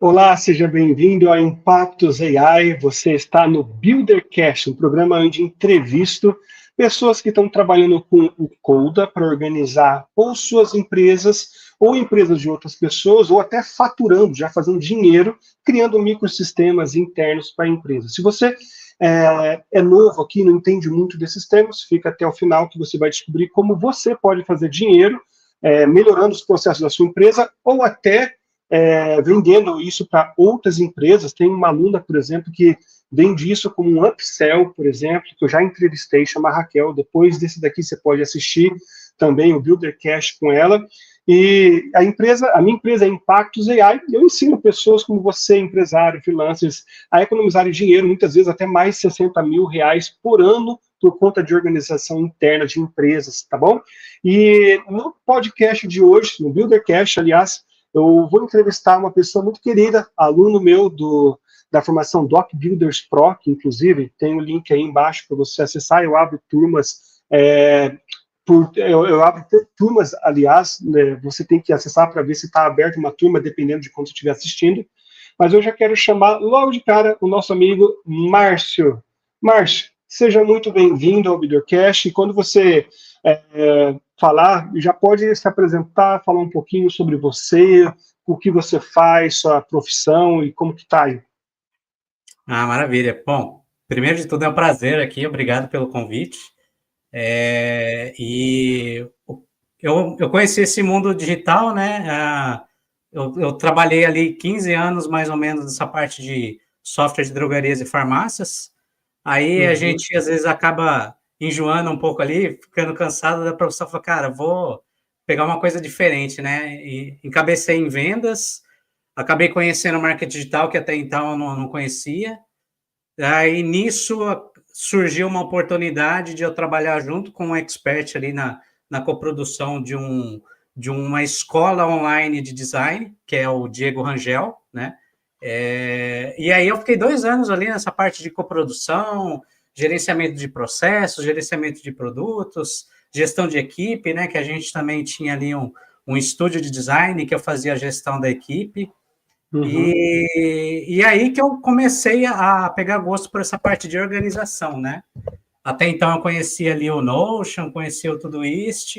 Olá, seja bem-vindo ao Impactos AI. Você está no Buildercast, um programa onde entrevisto pessoas que estão trabalhando com o Coda para organizar ou suas empresas, ou empresas de outras pessoas, ou até faturando, já fazendo dinheiro, criando microsistemas internos para a empresa. Se você é novo aqui, não entende muito desses termos, fica até o final que você vai descobrir como você pode fazer dinheiro, melhorando os processos da sua empresa, ou até vendendo isso para outras empresas. Tem uma aluna, por exemplo, que vende isso como um upsell, por exemplo, que eu já entrevistei, chama Raquel. Depois desse daqui você pode assistir também o Buildercast com ela. E a minha empresa é Impactos AI, e eu ensino pessoas como você, empresário, freelancers, a economizarem dinheiro, muitas vezes até mais de 60 mil reais por ano, por conta de organização interna de empresas, tá bom? E no podcast de hoje, no Buildercast, aliás, eu vou entrevistar uma pessoa muito querida, aluno meu da formação Doc Builders Pro, que inclusive tem o link aí embaixo para você acessar. Eu abro turmas, eu abro por turmas, aliás, né, você tem que acessar para ver se está aberta uma turma, dependendo de quando você estiver assistindo. Mas eu já quero chamar logo de cara o nosso amigo Márcio. Márcio, seja muito bem-vindo ao Buildercast. E quando você falar, já pode se apresentar, falar um pouquinho sobre você, o que você faz, sua profissão e como que está aí. Maravilha. Bom, primeiro de tudo é um prazer aqui, obrigado pelo convite. E eu conheci esse mundo digital, né? Eu trabalhei ali 15 anos, mais ou menos, nessa parte de software de drogarias e farmácias. Aí a gente, às vezes, acaba enjoando um pouco ali, ficando cansado da profissão. Falei, cara, vou pegar uma coisa diferente, né? E encabecei em vendas, acabei conhecendo o marketing digital, que até então eu não conhecia. Aí, nisso, surgiu uma oportunidade de eu trabalhar junto com um expert ali na coprodução de uma escola online de design, que é o Diego Rangel, né? E aí eu fiquei 2 anos ali nessa parte de coprodução, gerenciamento de processos, gerenciamento de produtos, gestão de equipe, né? Que a gente também tinha ali um estúdio de design que eu fazia a gestão da equipe. E aí que eu comecei a pegar gosto por essa parte de organização, né? Até então eu conhecia ali o Notion, conhecia o Todoist,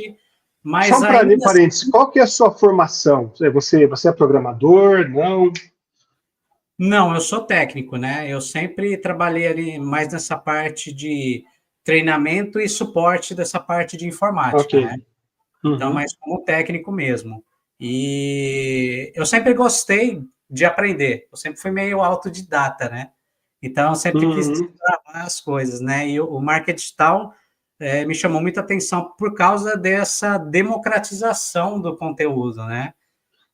mas só para mim, parênteses, qual que é a sua formação? Você é programador, não? Não, eu sou técnico, né? Eu sempre trabalhei ali mais nessa parte de treinamento e suporte dessa parte de informática, né? Então, mais como técnico mesmo. E eu sempre gostei de aprender. Eu sempre fui meio autodidata, né? Então, eu sempre quis desbravar as coisas, né? E o marketing digital me chamou muita atenção por causa dessa democratização do conteúdo, né?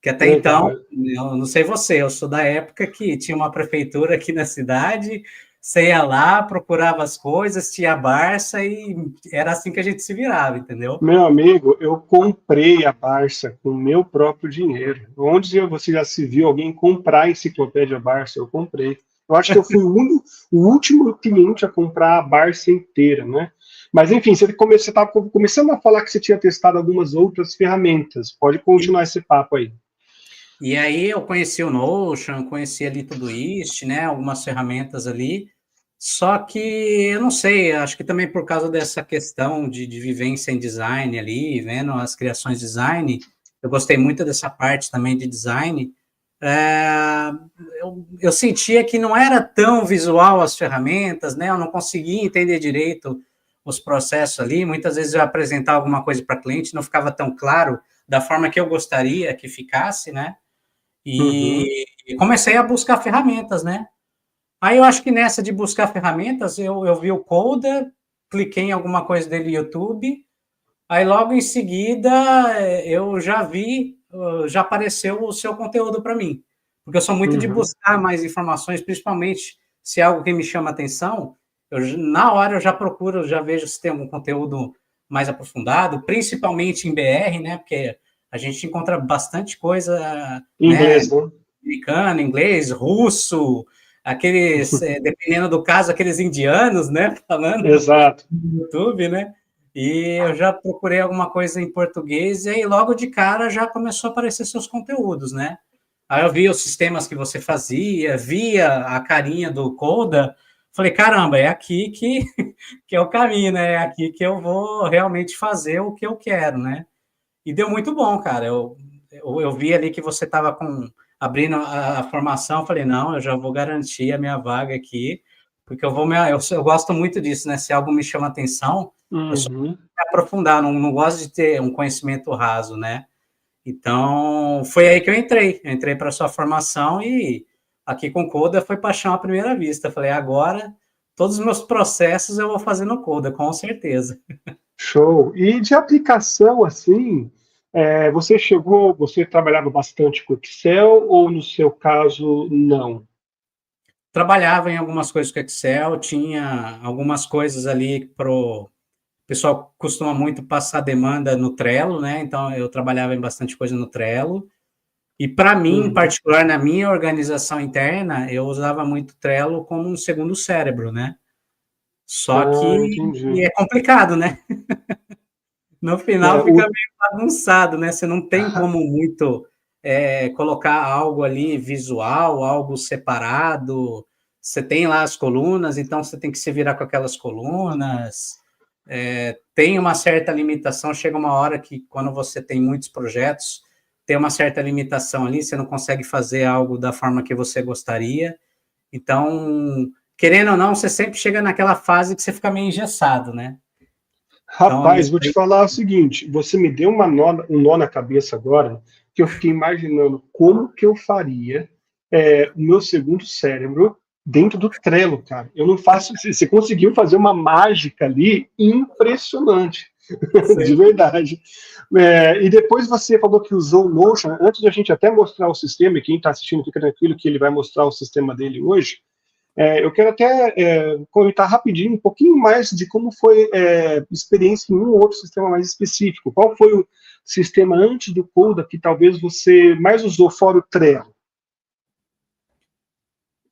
Que até então, eu não sei você, eu sou da época que tinha uma prefeitura aqui na cidade, você ia lá, procurava as coisas, tinha a Barça e era assim que a gente se virava, entendeu? Meu amigo, eu comprei a Barça com o meu próprio dinheiro. Onde você já se viu alguém comprar a enciclopédia Barça? Eu comprei. Eu acho que eu fui o último cliente a comprar a Barça inteira, né? Mas, enfim, você estava começando a falar que você tinha testado algumas outras ferramentas. Pode continuar esse papo aí. E aí eu conheci o Notion, conheci ali Todoist, né, algumas ferramentas ali, só que eu não sei, acho que também por causa dessa questão de vivência em design ali, vendo as criações de design, eu gostei muito dessa parte também de design, eu sentia que não era tão visual as ferramentas, né, eu não conseguia entender direito os processos ali, muitas vezes eu apresentava alguma coisa para cliente, não ficava tão claro da forma que eu gostaria que ficasse, né, e comecei a buscar ferramentas, né? Aí eu acho que nessa de buscar ferramentas, eu vi o Coda, cliquei em alguma coisa dele no YouTube, aí logo em seguida eu já vi, já apareceu o seu conteúdo para mim. Porque eu sou muito de buscar mais informações, principalmente se é algo que me chama atenção, na hora eu já procuro, já vejo se tem algum conteúdo mais aprofundado, principalmente em BR, né? Porque a gente encontra bastante coisa, Inglês, né? Americano, inglês, russo, aqueles, dependendo do caso, aqueles indianos, né? Falando Exato. no YouTube, né? E eu já procurei alguma coisa em português e aí logo de cara já começou a aparecer seus conteúdos, né? Aí eu via os sistemas que você fazia, via a carinha do Coda, falei, caramba, é aqui que é o caminho, né? É aqui que eu vou realmente fazer o que eu quero, né? E deu muito bom, cara. Eu vi ali que você estava abrindo a formação, falei, não, eu já vou garantir a minha vaga aqui, porque eu gosto muito disso, né? Se algo me chama atenção, eu só Uhum. quero me aprofundar, não gosto de ter um conhecimento raso, né? Então, foi aí que eu entrei. Eu entrei para a sua formação e aqui com Coda foi paixão à primeira vista. Falei, agora todos os meus processos eu vou fazer no Coda, com certeza. Show. E de aplicação, assim, você trabalhava bastante com Excel ou, no seu caso, não? Trabalhava em algumas coisas com Excel, tinha algumas coisas ali o pessoal costuma muito passar demanda no Trello, né? Então eu trabalhava em bastante coisa no Trello. E para mim, em Uhum. particular, na minha organização interna, eu usava muito o Trello como um segundo cérebro, né? Só Ah, que entendi. é complicado, né? No É, final fica meio bagunçado, né? Você não tem como muito colocar algo ali visual, algo separado. Você tem lá as colunas, então você tem que se virar com aquelas colunas. Tem uma certa limitação, chega uma hora que quando você tem muitos projetos, tem uma certa limitação ali, você não consegue fazer algo da forma que você gostaria. Então, querendo ou não, você sempre chega naquela fase que você fica meio engessado, né? Então, Rapaz, nisso vou te aí, falar o seguinte, você me deu um nó na cabeça agora, que eu fiquei imaginando como que eu faria o meu segundo cérebro dentro do Trello, cara. Eu não faço, você conseguiu fazer uma mágica ali impressionante, de verdade. E depois você falou que usou o Notion, antes de a gente até mostrar o sistema, e quem está assistindo fica tranquilo que ele vai mostrar o sistema dele hoje, eu quero até comentar rapidinho um pouquinho mais de como foi experiência em um ou outro sistema mais específico. Qual foi o sistema antes do Coda que talvez você mais usou fora o Trello?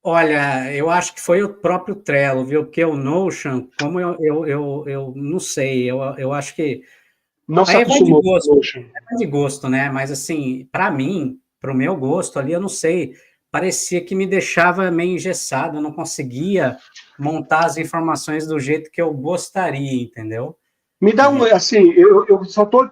olha, eu acho que foi o próprio Trello, viu? Porque o Notion, como eu não sei, eu acho que. Não se Aí acostumou com o Notion. vai de gosto, né? Mas assim, para mim, para o meu gosto ali, eu não sei, parecia que me deixava meio engessado, eu não conseguia montar as informações do jeito que eu gostaria, entendeu? Me dá um, E assim, eu só estou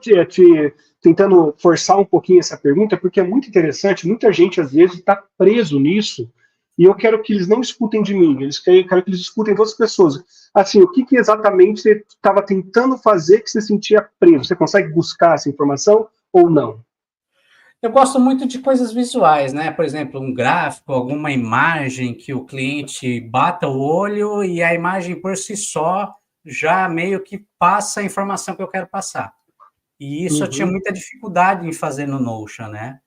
tentando forçar um pouquinho essa pergunta, porque é muito interessante, muita gente às vezes está preso nisso, e eu quero que eles não escutem de mim, quero que eles escutem de outras pessoas. Assim, o que, que exatamente você estava tentando fazer que você sentia preso? Você consegue buscar essa informação ou não? eu gosto muito de coisas visuais, né? Por exemplo, um gráfico, alguma imagem que o cliente bata o olho e a imagem por si só já meio que passa a informação que eu quero passar. E isso eu tinha Uhum. muita dificuldade em fazer no Notion, né?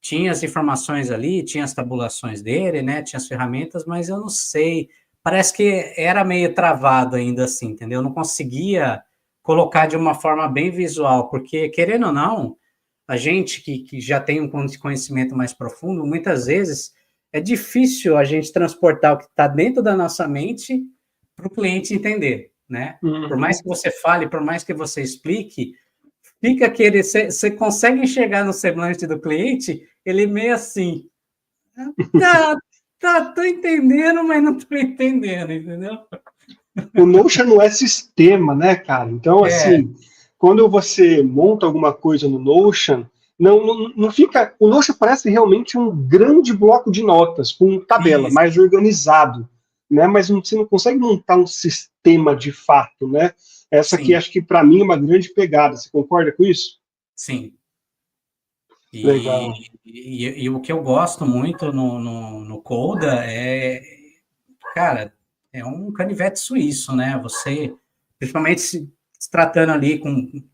Tinha as informações ali, tinha as tabulações dele, né? Tinha as ferramentas, mas eu não sei. Parece que era meio travado ainda assim, entendeu? Eu não conseguia colocar de uma forma bem visual, porque, querendo ou não, a gente que já tem um conhecimento mais profundo, muitas vezes é difícil a gente transportar o que está dentro da nossa mente para o cliente entender, né? Por mais Uhum. que você fale, por mais que você explique, fica aquele. Você consegue enxergar no semblante do cliente, ele meio assim, tá, tô entendendo, mas não tô entendendo, entendeu? O Notion não é sistema, né, cara? Então, É, assim, quando você monta alguma coisa no Notion, não fica. O Notion parece realmente um grande bloco de notas, com tabela, isso, mais organizado, né? Mas você não consegue montar um sistema de fato, né? Essa aqui, sim, acho que para mim é uma grande pegada. Você concorda com isso? sim. Legal. E o que eu gosto muito no Coda cara, é um canivete suíço, né? Você, principalmente se tratando ali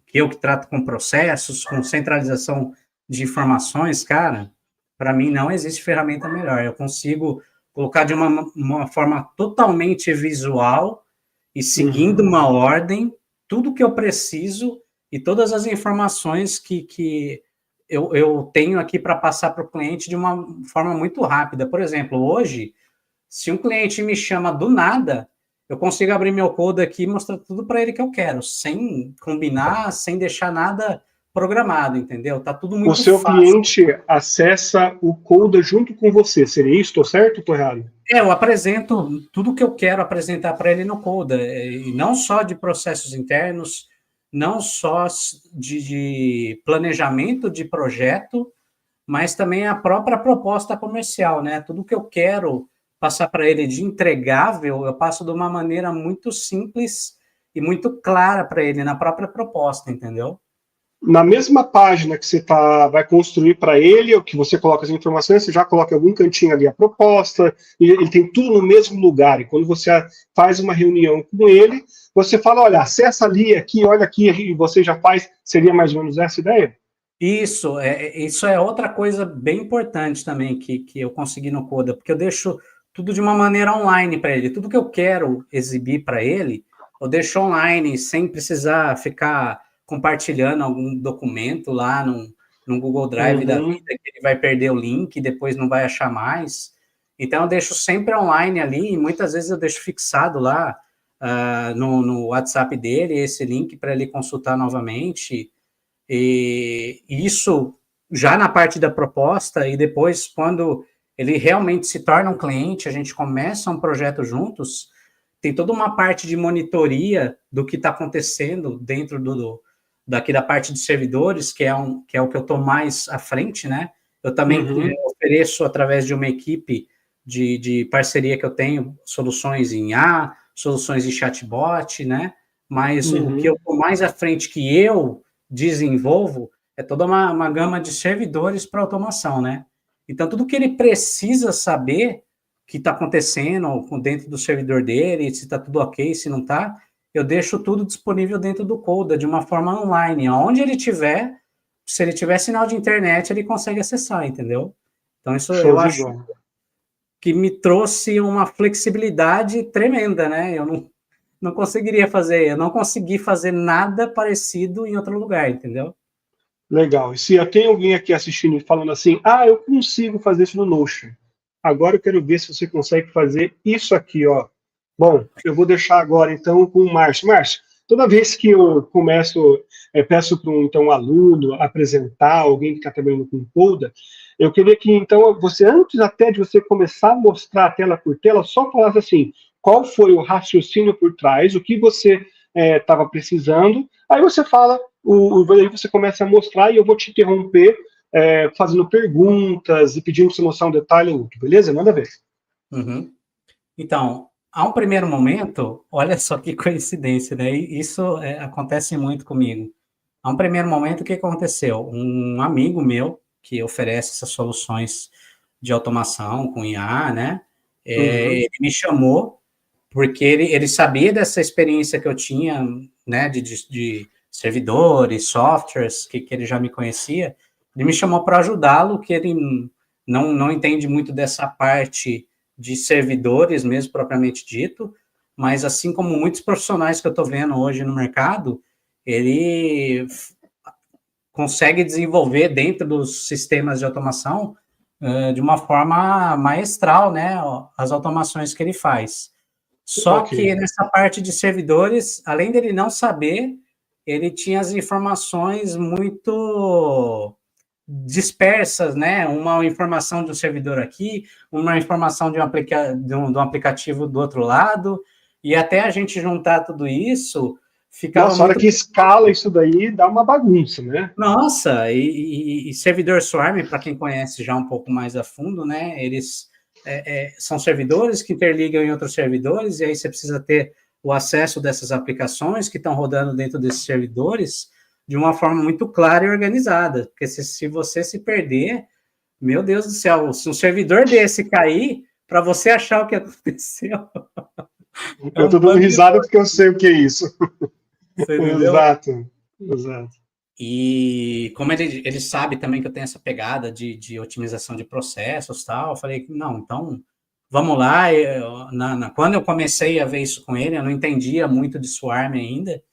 que eu que trato com processos, com centralização de informações, cara, para mim não existe ferramenta melhor. Eu consigo colocar de uma forma totalmente visual e seguindo Uhum. uma ordem, tudo que eu preciso e todas as informações que eu tenho aqui para passar para o cliente de uma forma muito rápida. Por exemplo, hoje, se um cliente me chama do nada, eu consigo abrir meu code aqui e mostrar tudo para ele que eu quero, sem combinar, sem deixar nada programado, entendeu? Tá tudo O muito seu fácil. cliente acessa o Coda junto com você, seria isso? Estou certo ou estou errado? Eu apresento tudo que eu quero apresentar para ele no Coda, e não só de processos internos, não só de planejamento de projeto, mas também a própria proposta comercial, né? Tudo que eu quero passar para ele de entregável, eu passo de uma maneira muito simples e muito clara para ele na própria proposta, entendeu? Na mesma página que você vai construir para ele, ou que você coloca as informações, você já coloca em algum cantinho ali a proposta, e ele tem tudo no mesmo lugar. E quando você faz uma reunião com ele, você fala, olha, acessa ali, aqui, olha aqui, e você já faz, seria mais ou menos essa ideia? Isso é outra coisa bem importante também que eu consegui no Coda, porque eu deixo tudo de uma maneira online para ele. Tudo que eu quero exibir para ele, eu deixo online, sem precisar ficar compartilhando algum documento lá no Google Drive da vida, que ele vai perder o link e depois não vai achar mais. Então, eu deixo sempre online ali, e muitas vezes eu deixo fixado lá no WhatsApp dele, esse link para ele consultar novamente. E isso já na parte da proposta, e depois, quando ele realmente se torna um cliente, a gente começa um projeto juntos, tem toda uma parte de monitoria do que está acontecendo dentro daqui da parte de servidores, que é o que eu estou mais à frente, né? Eu também ofereço, através de uma equipe de parceria que eu tenho, soluções em IA, soluções de chatbot, né? Mas o que eu estou mais à frente, que eu desenvolvo, é toda uma gama de servidores para automação, né? Então, tudo que ele precisa saber que está acontecendo dentro do servidor dele, se está tudo ok, se não está, eu deixo tudo disponível dentro do Coda, de uma forma online. Onde ele tiver, se ele tiver sinal de internet, ele consegue acessar, entendeu? Então, isso Show eu de acho bola. que me trouxe uma flexibilidade tremenda, né? Eu não conseguiria fazer, eu não consegui fazer nada parecido em outro lugar, entendeu? Legal. E se tem alguém aqui assistindo e falando assim, eu consigo fazer isso no Notion. Agora eu quero ver se você consegue fazer isso aqui, ó. Bom, eu vou deixar agora então com o Márcio. Márcio, toda vez que eu começo, peço para um aluno apresentar alguém que está trabalhando com Coda, eu queria que então você, antes até de você começar a mostrar a tela por tela, só falasse assim, qual foi o raciocínio por trás, o que você estava precisando, aí você fala, aí você começa a mostrar e eu vou te interromper fazendo perguntas e pedindo para você mostrar um detalhe ou outro, beleza? Manda ver. Uhum. Então, a um primeiro momento, olha só que coincidência, né? Isso acontece muito comigo. A um primeiro momento, o que aconteceu? Um amigo meu, que oferece essas soluções de automação com IA, né? Ele me chamou porque ele sabia dessa experiência que eu tinha, né? De servidores, softwares, que ele já me conhecia. Ele me chamou para ajudá-lo, que ele não entende muito dessa parte de servidores mesmo, propriamente dito, mas assim como muitos profissionais que eu estou vendo hoje no mercado, ele consegue desenvolver dentro dos sistemas de automação de uma forma maestral, né, as automações que ele faz. Só Ok. que nessa parte de servidores, além dele não saber, ele tinha as informações muito dispersas, né? Uma informação de um servidor aqui, uma informação de um aplicativo do outro lado, e até a gente juntar tudo isso, ficava Nossa, a hora muito. que escala isso daí, dá uma bagunça, né? Nossa, e servidor Swarm, para quem conhece já um pouco mais a fundo, né? Eles são servidores que interligam em outros servidores, e aí você precisa ter o acesso dessas aplicações que estão rodando dentro desses servidores de uma forma muito clara e organizada. Porque se você se perder, meu Deus do céu, se um servidor desse cair, para você achar o que aconteceu, é Eu tô um dando bando de risada porque eu sei o que é isso. você entendeu? Exato, exato. E como ele sabe também que eu tenho essa pegada de otimização de processos e tal, eu falei, não, então vamos lá. Quando eu comecei a ver isso com ele, eu não entendia muito de Swarm ainda,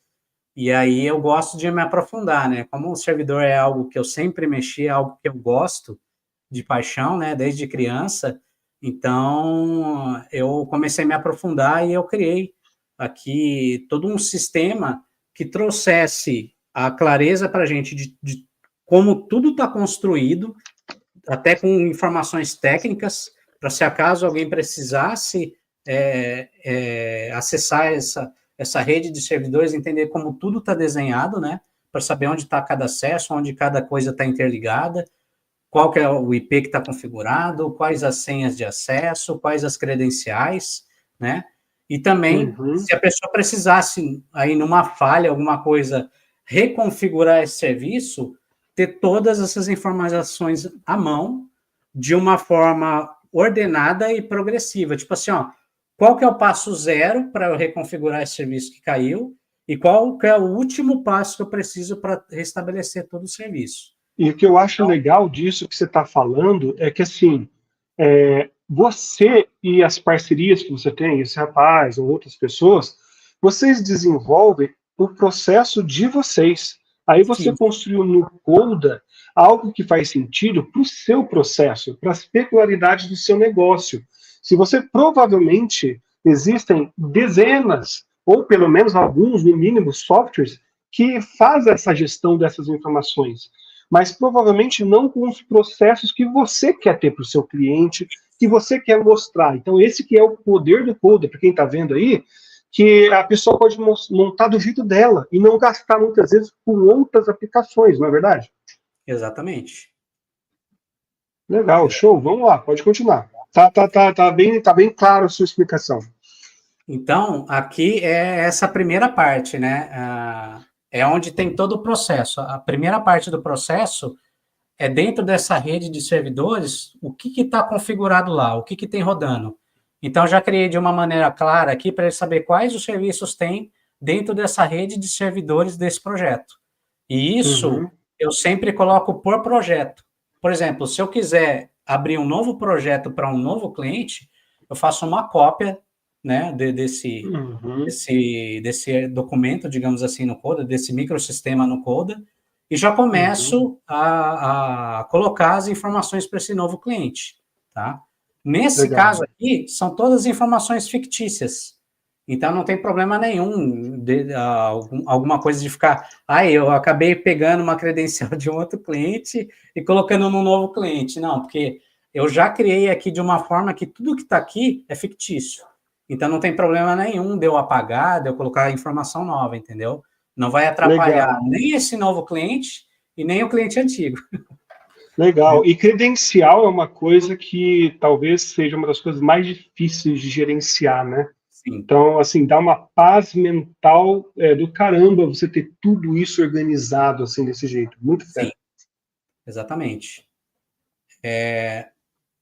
e aí eu gosto de me aprofundar, né? Como o servidor é algo que eu sempre mexi, é algo que eu gosto de paixão, né, desde criança, então eu comecei a me aprofundar e eu criei aqui todo um sistema que trouxesse a clareza para a gente de como tudo está construído, até com informações técnicas, para se acaso alguém precisasse acessar essa rede de servidores, entender como tudo está desenhado, né? Para saber onde está cada acesso, onde cada coisa está interligada, qual que é o IP que está configurado, quais as senhas de acesso, quais as credenciais, né? E também, se a pessoa precisasse, aí numa falha, alguma coisa, reconfigurar esse serviço, ter todas essas informações à mão, de uma forma ordenada e progressiva. Tipo assim, ó, qual que é o passo zero para eu reconfigurar esse serviço que caiu e qual que é o último passo que eu preciso para restabelecer todo o serviço. E o que eu acho legal disso que você está falando é que, assim, você e as parcerias que você tem, esse rapaz ou outras pessoas, vocês desenvolvem o processo de vocês. Aí você Sim. construiu no Coda algo que faz sentido para o seu processo, para as peculiaridades do seu negócio. Se você provavelmente existem dezenas, ou pelo menos alguns, no mínimo, softwares que fazem essa gestão dessas informações, mas provavelmente não com os processos que você quer ter para o seu cliente, que você quer mostrar. Então, esse que é o poder do Coda, para quem está vendo aí, que a pessoa pode montar do jeito dela e não gastar muitas vezes com outras aplicações, não é verdade? Exatamente. Legal, show, vamos lá, pode continuar. Tá bem claro a sua explicação. Então, aqui é essa primeira parte, né? É onde tem todo o processo. A primeira parte do processo é dentro dessa rede de servidores, o que está configurado lá, o que tem rodando. Então, já criei de uma maneira clara aqui para ele saber quais os serviços tem dentro dessa rede de servidores desse projeto. E isso eu sempre coloco por projeto. Por exemplo, se eu quiser abrir um novo projeto para um novo cliente, eu faço uma cópia, né, desse documento, digamos assim, no Coda, desse microsistema no Coda, e já começo a colocar as informações para esse novo cliente, tá? Nesse caso aqui, são todas informações fictícias, então não tem problema nenhum alguma coisa de ficar, eu acabei pegando uma credencial de um outro cliente e colocando num novo cliente, não, porque eu já criei aqui de uma forma que tudo que está aqui é fictício, então não tem problema nenhum de eu apagar, de eu colocar a informação nova, entendeu? Não vai atrapalhar nem esse novo cliente e nem o cliente antigo. Legal. E credencial é uma coisa que talvez seja uma das coisas mais difíceis de gerenciar, né? Sim. Então, assim, dá uma paz mental do caramba você ter tudo isso organizado assim, desse jeito. Muito fera. Sim, exatamente.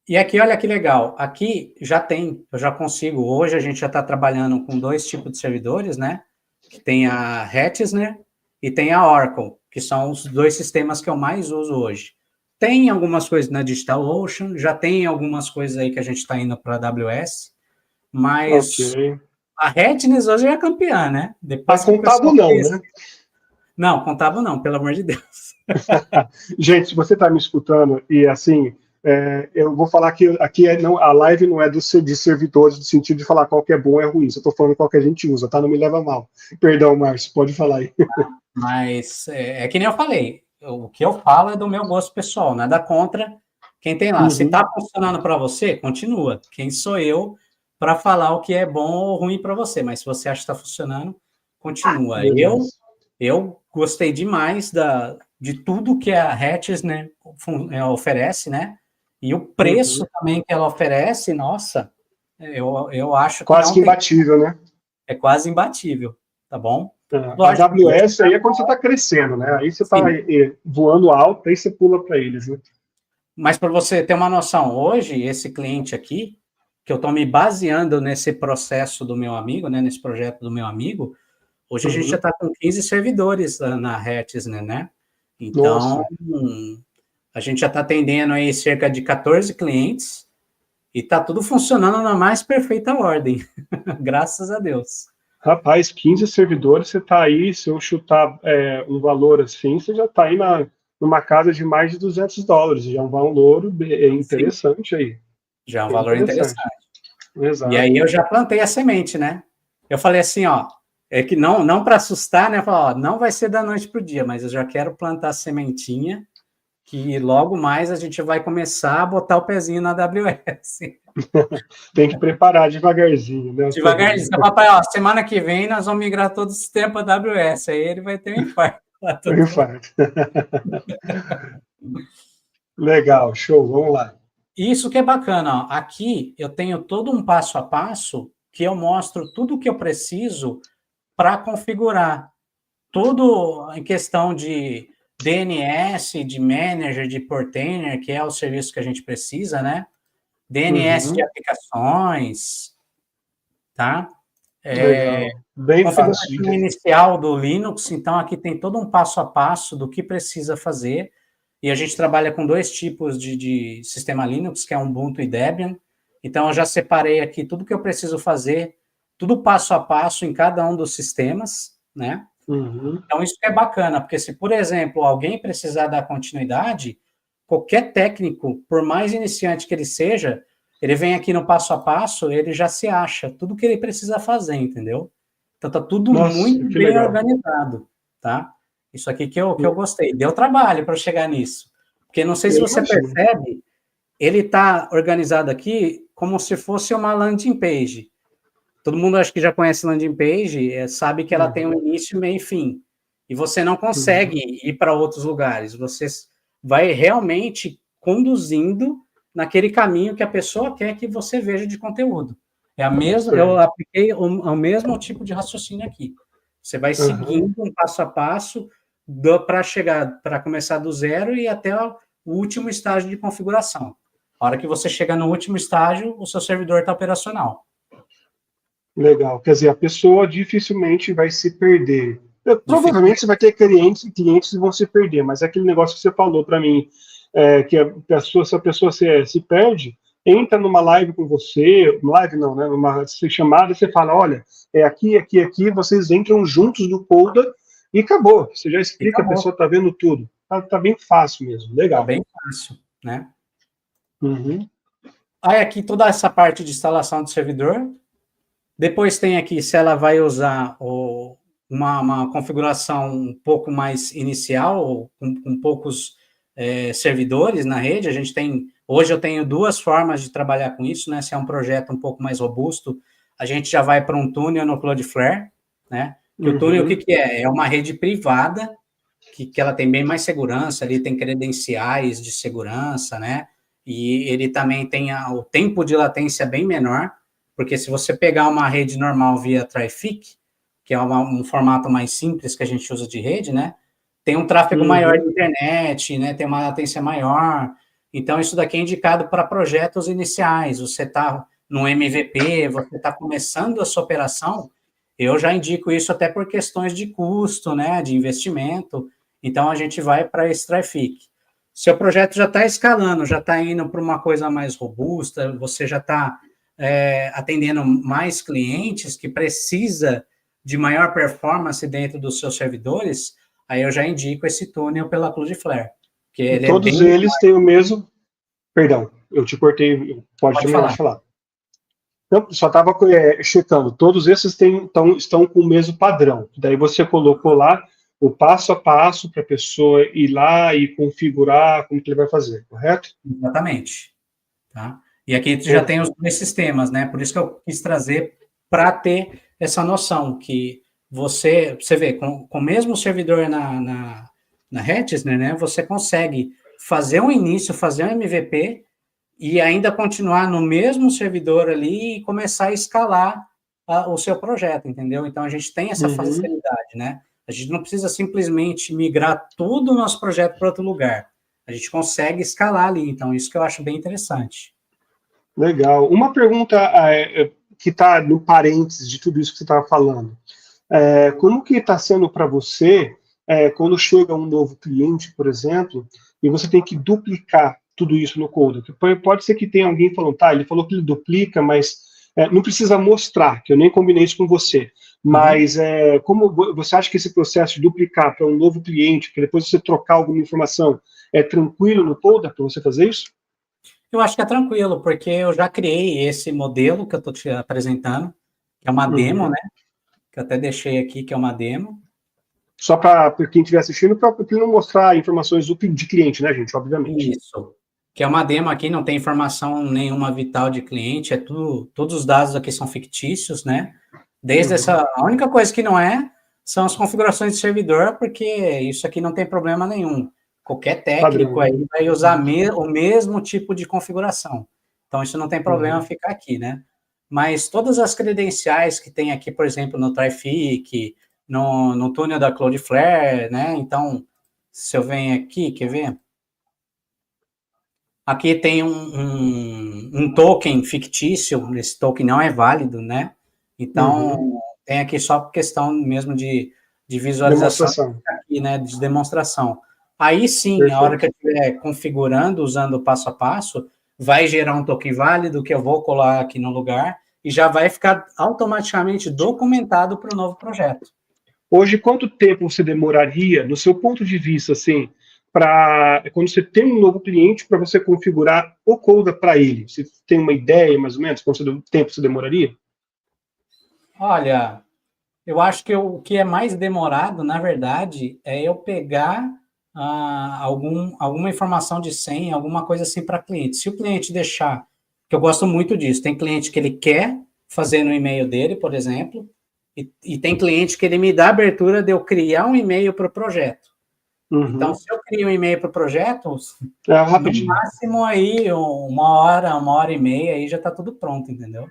E aqui, olha que legal. Aqui eu já consigo, hoje a gente já está trabalhando com 2 tipos de servidores, né? Que tem a Hetzner e tem a Oracle, que são os 2 sistemas que eu mais uso hoje. Tem algumas coisas na DigitalOcean, já tem algumas coisas aí que a gente está indo para a AWS, mas a Hetzner hoje é campeã, né? Mas contábil não, né? Não, contábil não, pelo amor de Deus. Gente, se você está me escutando e assim, eu vou falar que aqui a live não é de servidores, no sentido de falar qual que é bom e é ruim. Eu estou falando qual que a gente usa, tá? Não me leva mal. Perdão, Márcio, pode falar aí. Mas é que nem eu falei, o que eu falo é do meu gosto pessoal, nada contra quem tem lá. Se está funcionando para você, continua. Quem sou eu para falar o que é bom ou ruim para você? Mas se você acha que está funcionando, continua. Eu gostei demais de tudo que a Hetzner oferece, né? E o preço também que ela oferece, nossa, eu acho quase que imbatível, né? É quase imbatível, tá bom? Lógico, a AWS aí é quando você está crescendo, né? Aí você está voando alto, aí você pula para eles, né? Mas para você ter uma noção, hoje, esse cliente aqui, que eu estou me baseando nesse processo do meu amigo, né? Nesse projeto do meu amigo, hoje a gente já está com 15 servidores na Hetzner, né? Então, a gente já está atendendo aí cerca de 14 clientes e está tudo funcionando na mais perfeita ordem, graças a Deus. Rapaz, 15 servidores, você está aí, se eu chutar um valor assim, você já está aí numa casa de mais de $200, já é um valor interessante. Sim. Aí. Já é um valor interessante. Exato. E aí eu já plantei a semente, né? Eu falei assim, ó, É que não para assustar, né? Falar, ó, não vai ser da noite para o dia, mas eu já quero plantar a sementinha, que logo mais a gente vai começar a botar o pezinho na AWS. Tem que preparar devagarzinho, né? Devagarzinho. Seu papai, ó, semana que vem nós vamos migrar todo o sistema para AWS, aí ele vai ter um infarto. Um infarto. Legal, show, vamos lá. Isso que é bacana, ó. Aqui eu tenho todo um passo a passo que eu mostro tudo o que eu preciso para configurar. Tudo em questão de DNS, de manager, de portainer, que é o serviço que a gente precisa, né? DNS de aplicações, tá? Legal, bem Configuração fácil. inicial do Linux, então aqui tem todo um passo a passo do que precisa fazer, e a gente trabalha com 2 tipos de sistema Linux, que é Ubuntu e Debian, então eu já separei aqui tudo que eu preciso fazer, tudo passo a passo em cada um dos sistemas, né? Então isso que é bacana, porque se, por exemplo, alguém precisar dar continuidade, qualquer técnico, por mais iniciante que ele seja, ele vem aqui no passo a passo, ele já se acha tudo que ele precisa fazer, entendeu? Então tá tudo muito bem legal. Organizado, tá? Isso aqui que eu gostei. Deu trabalho para chegar nisso. Porque não sei se você percebe, ele tá organizado aqui como se fosse uma landing page. Todo mundo acho que já conhece landing page, sabe que ela tem um início, meio e fim. E você não consegue ir para outros lugares. Você vai realmente conduzindo naquele caminho que a pessoa quer que você veja de conteúdo. É a mesma, eu apliquei o mesmo tipo de raciocínio aqui. Você vai seguindo um passo a passo para chegar, para começar do zero e até o último estágio de configuração. A hora que você chega no último estágio, o seu servidor está operacional. Legal, quer dizer, a pessoa dificilmente vai se perder. Provavelmente você vai ter clientes que vão se perder, mas é aquele negócio que você falou para mim, que se a pessoa se perde, entra numa live com você, live não, né, numa chamada, você fala, olha, é aqui, aqui, aqui, vocês entram juntos no Coda e acabou. Você já explica, a pessoa está vendo tudo. Tá bem fácil mesmo, legal. Tá bem fácil, né? Aí aqui toda essa parte de instalação do servidor. Depois tem aqui se ela vai usar uma configuração um pouco mais inicial, com poucos servidores na rede. Hoje eu tenho 2 formas de trabalhar com isso, né? Se é um projeto um pouco mais robusto, a gente já vai para um túnel no Cloudflare, né? Que o túnel, o que é? É uma rede privada, que ela tem bem mais segurança, ali tem credenciais de segurança, né? E ele também tem o tempo de latência bem menor, porque se você pegar uma rede normal via Trafic, que é um formato mais simples que a gente usa de rede, né? Tem um tráfego maior de internet, né? Tem uma latência maior. Então, isso daqui é indicado para projetos iniciais. Você está no MVP, você está começando a sua operação, eu já indico isso até por questões de custo, né? De investimento. Então, a gente vai para esse Trafic. Seu projeto já está escalando, já está indo para uma coisa mais robusta, você já está atendendo mais clientes que precisa de maior performance dentro dos seus servidores, aí eu já indico esse túnel pela Cloudflare. Que todos eles têm o mesmo... Perdão, eu te cortei, pode terminar de falar. Não, só estava checando, todos esses estão com o mesmo padrão. Daí você colocou lá o passo a passo para a pessoa ir lá e configurar como que ele vai fazer, correto? Exatamente. Tá? E aqui já tem os 2 sistemas, né? Por isso que eu quis trazer para ter essa noção que você vê, com o mesmo servidor na Hetzner, né? Você consegue fazer um início, fazer um MVP e ainda continuar no mesmo servidor ali e começar a escalar o seu projeto, entendeu? Então, a gente tem essa facilidade, né? A gente não precisa simplesmente migrar todo o nosso projeto para outro lugar. A gente consegue escalar ali, então isso que eu acho bem interessante. Legal. Uma pergunta que está no parênteses de tudo isso que você estava falando. Como que está sendo para você, quando chega um novo cliente, por exemplo, e você tem que duplicar tudo isso no Coda? Pode ser que tenha alguém falando, tá, ele falou que ele duplica, mas não precisa mostrar, que eu nem combinei isso com você. Mas como você acha que esse processo de duplicar para um novo cliente, que depois você trocar alguma informação, é tranquilo no Coda para você fazer isso? Eu acho que é tranquilo, porque eu já criei esse modelo que eu estou te apresentando, que é uma demo, né? que eu até deixei aqui, que é uma demo. Só para quem estiver assistindo, para não mostrar informações de cliente, né, gente? Obviamente. Isso. Que é uma demo aqui, não tem informação nenhuma vital de cliente, é tudo, todos os dados aqui são fictícios, né? Desde a única coisa que não são as configurações de servidor, porque isso aqui não tem problema nenhum. Qualquer técnico aí vai usar o mesmo tipo de configuração. Então, isso não tem problema ficar aqui, né? Mas todas as credenciais que tem aqui, por exemplo, no Trafic, no túnel da Cloudflare, né? Então, se eu venho aqui, quer ver? Aqui tem um token fictício, esse token não é válido, né? Então, tem aqui só por questão mesmo de visualização, aqui, né, de demonstração. Aí sim, perfeito. A hora que eu estiver configurando, usando o passo a passo, vai gerar um token válido que eu vou colar aqui no lugar e já vai ficar automaticamente documentado para o novo projeto. Hoje, quanto tempo você demoraria, no seu ponto de vista, assim, para quando você tem um novo cliente, para você configurar o Coda para ele? Você tem uma ideia, mais ou menos, quanto tempo você demoraria? Olha, eu acho que o que é mais demorado, na verdade, é eu pegar alguma informação de senha, alguma coisa assim para cliente. Se o cliente deixar, que eu gosto muito disso, tem cliente que ele quer fazer no e-mail dele, por exemplo, e tem cliente que ele me dá a abertura de eu criar um e-mail para o projeto. Então, se eu crio um e-mail para o projeto, no máximo aí uma hora e meia, aí já está tudo pronto, entendeu?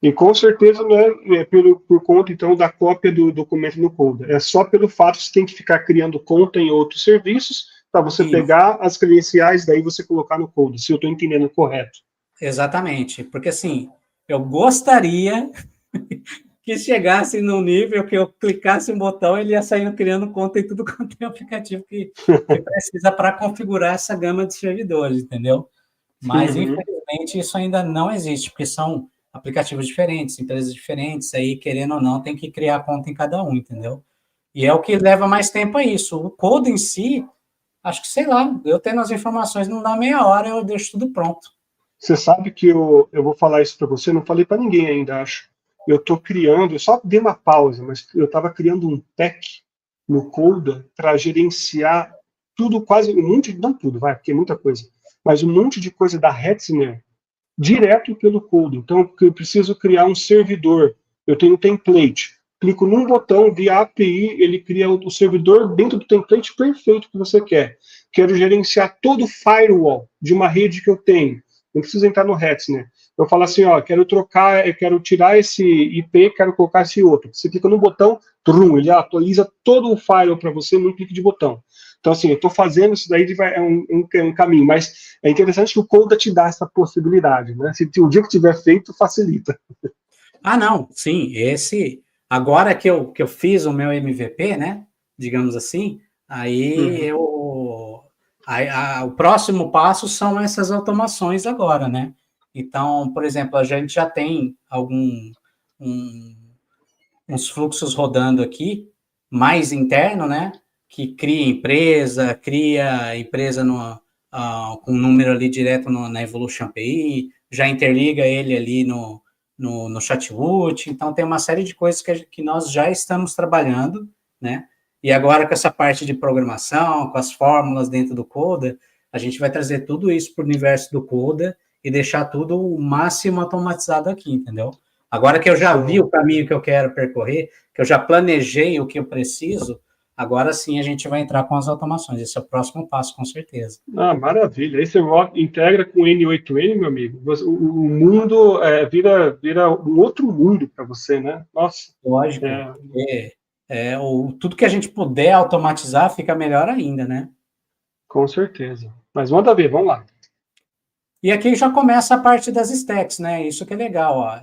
E com certeza não é por conta, então, da cópia do documento no Coda. É só pelo fato que você tem que ficar criando conta em outros serviços para você pegar as credenciais, daí você colocar no Coda, se eu estou entendendo correto. Exatamente, porque assim, eu gostaria que chegasse no nível que eu clicasse um botão, ele ia saindo criando conta em tudo quanto é aplicativo que precisa para configurar essa gama de servidores, entendeu? Mas, infelizmente, isso ainda não existe, porque são aplicativos diferentes, empresas diferentes, aí, querendo ou não, tem que criar conta em cada um, entendeu? E é o que leva mais tempo a isso. O code em si, acho que, sei lá, eu tendo as informações, não dá meia hora, eu deixo tudo pronto. Você sabe que eu vou falar isso para você, não falei para ninguém ainda, acho. Eu estou criando, eu só dei uma pausa, mas eu estava criando um pack no Coda para gerenciar tudo, quase um monte, não tudo, vai, porque é muita coisa, mas um monte de coisa da Hetzner direto pelo Coda. Então, eu preciso criar um servidor. Eu tenho um template. Clico num botão, via API, ele cria o servidor dentro do template perfeito que você quer. Quero gerenciar todo o firewall de uma rede que eu tenho. Não preciso entrar no Hetzner. Eu falo assim, ó, quero tirar esse IP, quero colocar esse outro. Você clica no botão, ele atualiza todo o firewall para você num clique de botão. Então, assim, eu estou fazendo isso daí, é um caminho, mas é interessante que o Coda te dá essa possibilidade, né? Se o dia que tiver feito, facilita. Ah, não, sim, agora que eu fiz o meu MVP, né, digamos assim, aí o próximo passo são essas automações agora, né? Então, por exemplo, a gente já tem uns fluxos rodando aqui, mais interno, né? Que cria empresa com um número ali direto na Evolution API, já interliga ele ali no Chatwood, então tem uma série de coisas que nós já estamos trabalhando, né? E agora com essa parte de programação, com as fórmulas dentro do Coda, a gente vai trazer tudo isso para o universo do Coda e deixar tudo o máximo automatizado aqui, entendeu? Agora que eu já vi o caminho que eu quero percorrer, que eu já planejei o que eu preciso, agora sim a gente vai entrar com as automações. Esse é o próximo passo, com certeza. Ah, maravilha. Aí você integra com o N8N, meu amigo. O mundo vira um outro mundo para você, né? Nossa. Lógico. Tudo que a gente puder automatizar fica melhor ainda, né? Com certeza. Mas manda ver, vamos lá. E aqui já começa a parte das stacks, né? Isso que é legal, ó.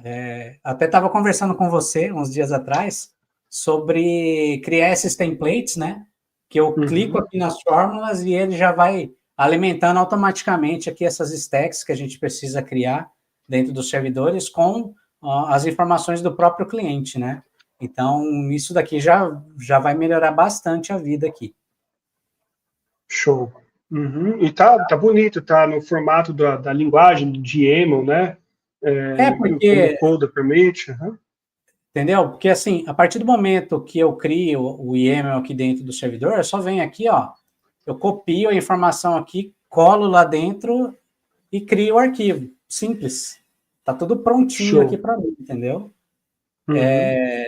Até estava conversando com você uns dias atrás sobre criar esses templates, né? Que eu clico aqui nas fórmulas e ele já vai alimentando automaticamente aqui essas stacks que a gente precisa criar dentro dos servidores com as informações do próprio cliente, né? Então, isso daqui já vai melhorar bastante a vida aqui. Show. E tá bonito, tá no formato da linguagem, do YAML, né? Porque... O Coda permite. Entendeu? Porque, assim, a partir do momento que eu crio o YAML aqui dentro do servidor, eu só venho aqui, ó, eu copio a informação aqui, colo lá dentro e crio o arquivo. Simples. Tá tudo prontinho aqui Show. para mim, entendeu? Uhum.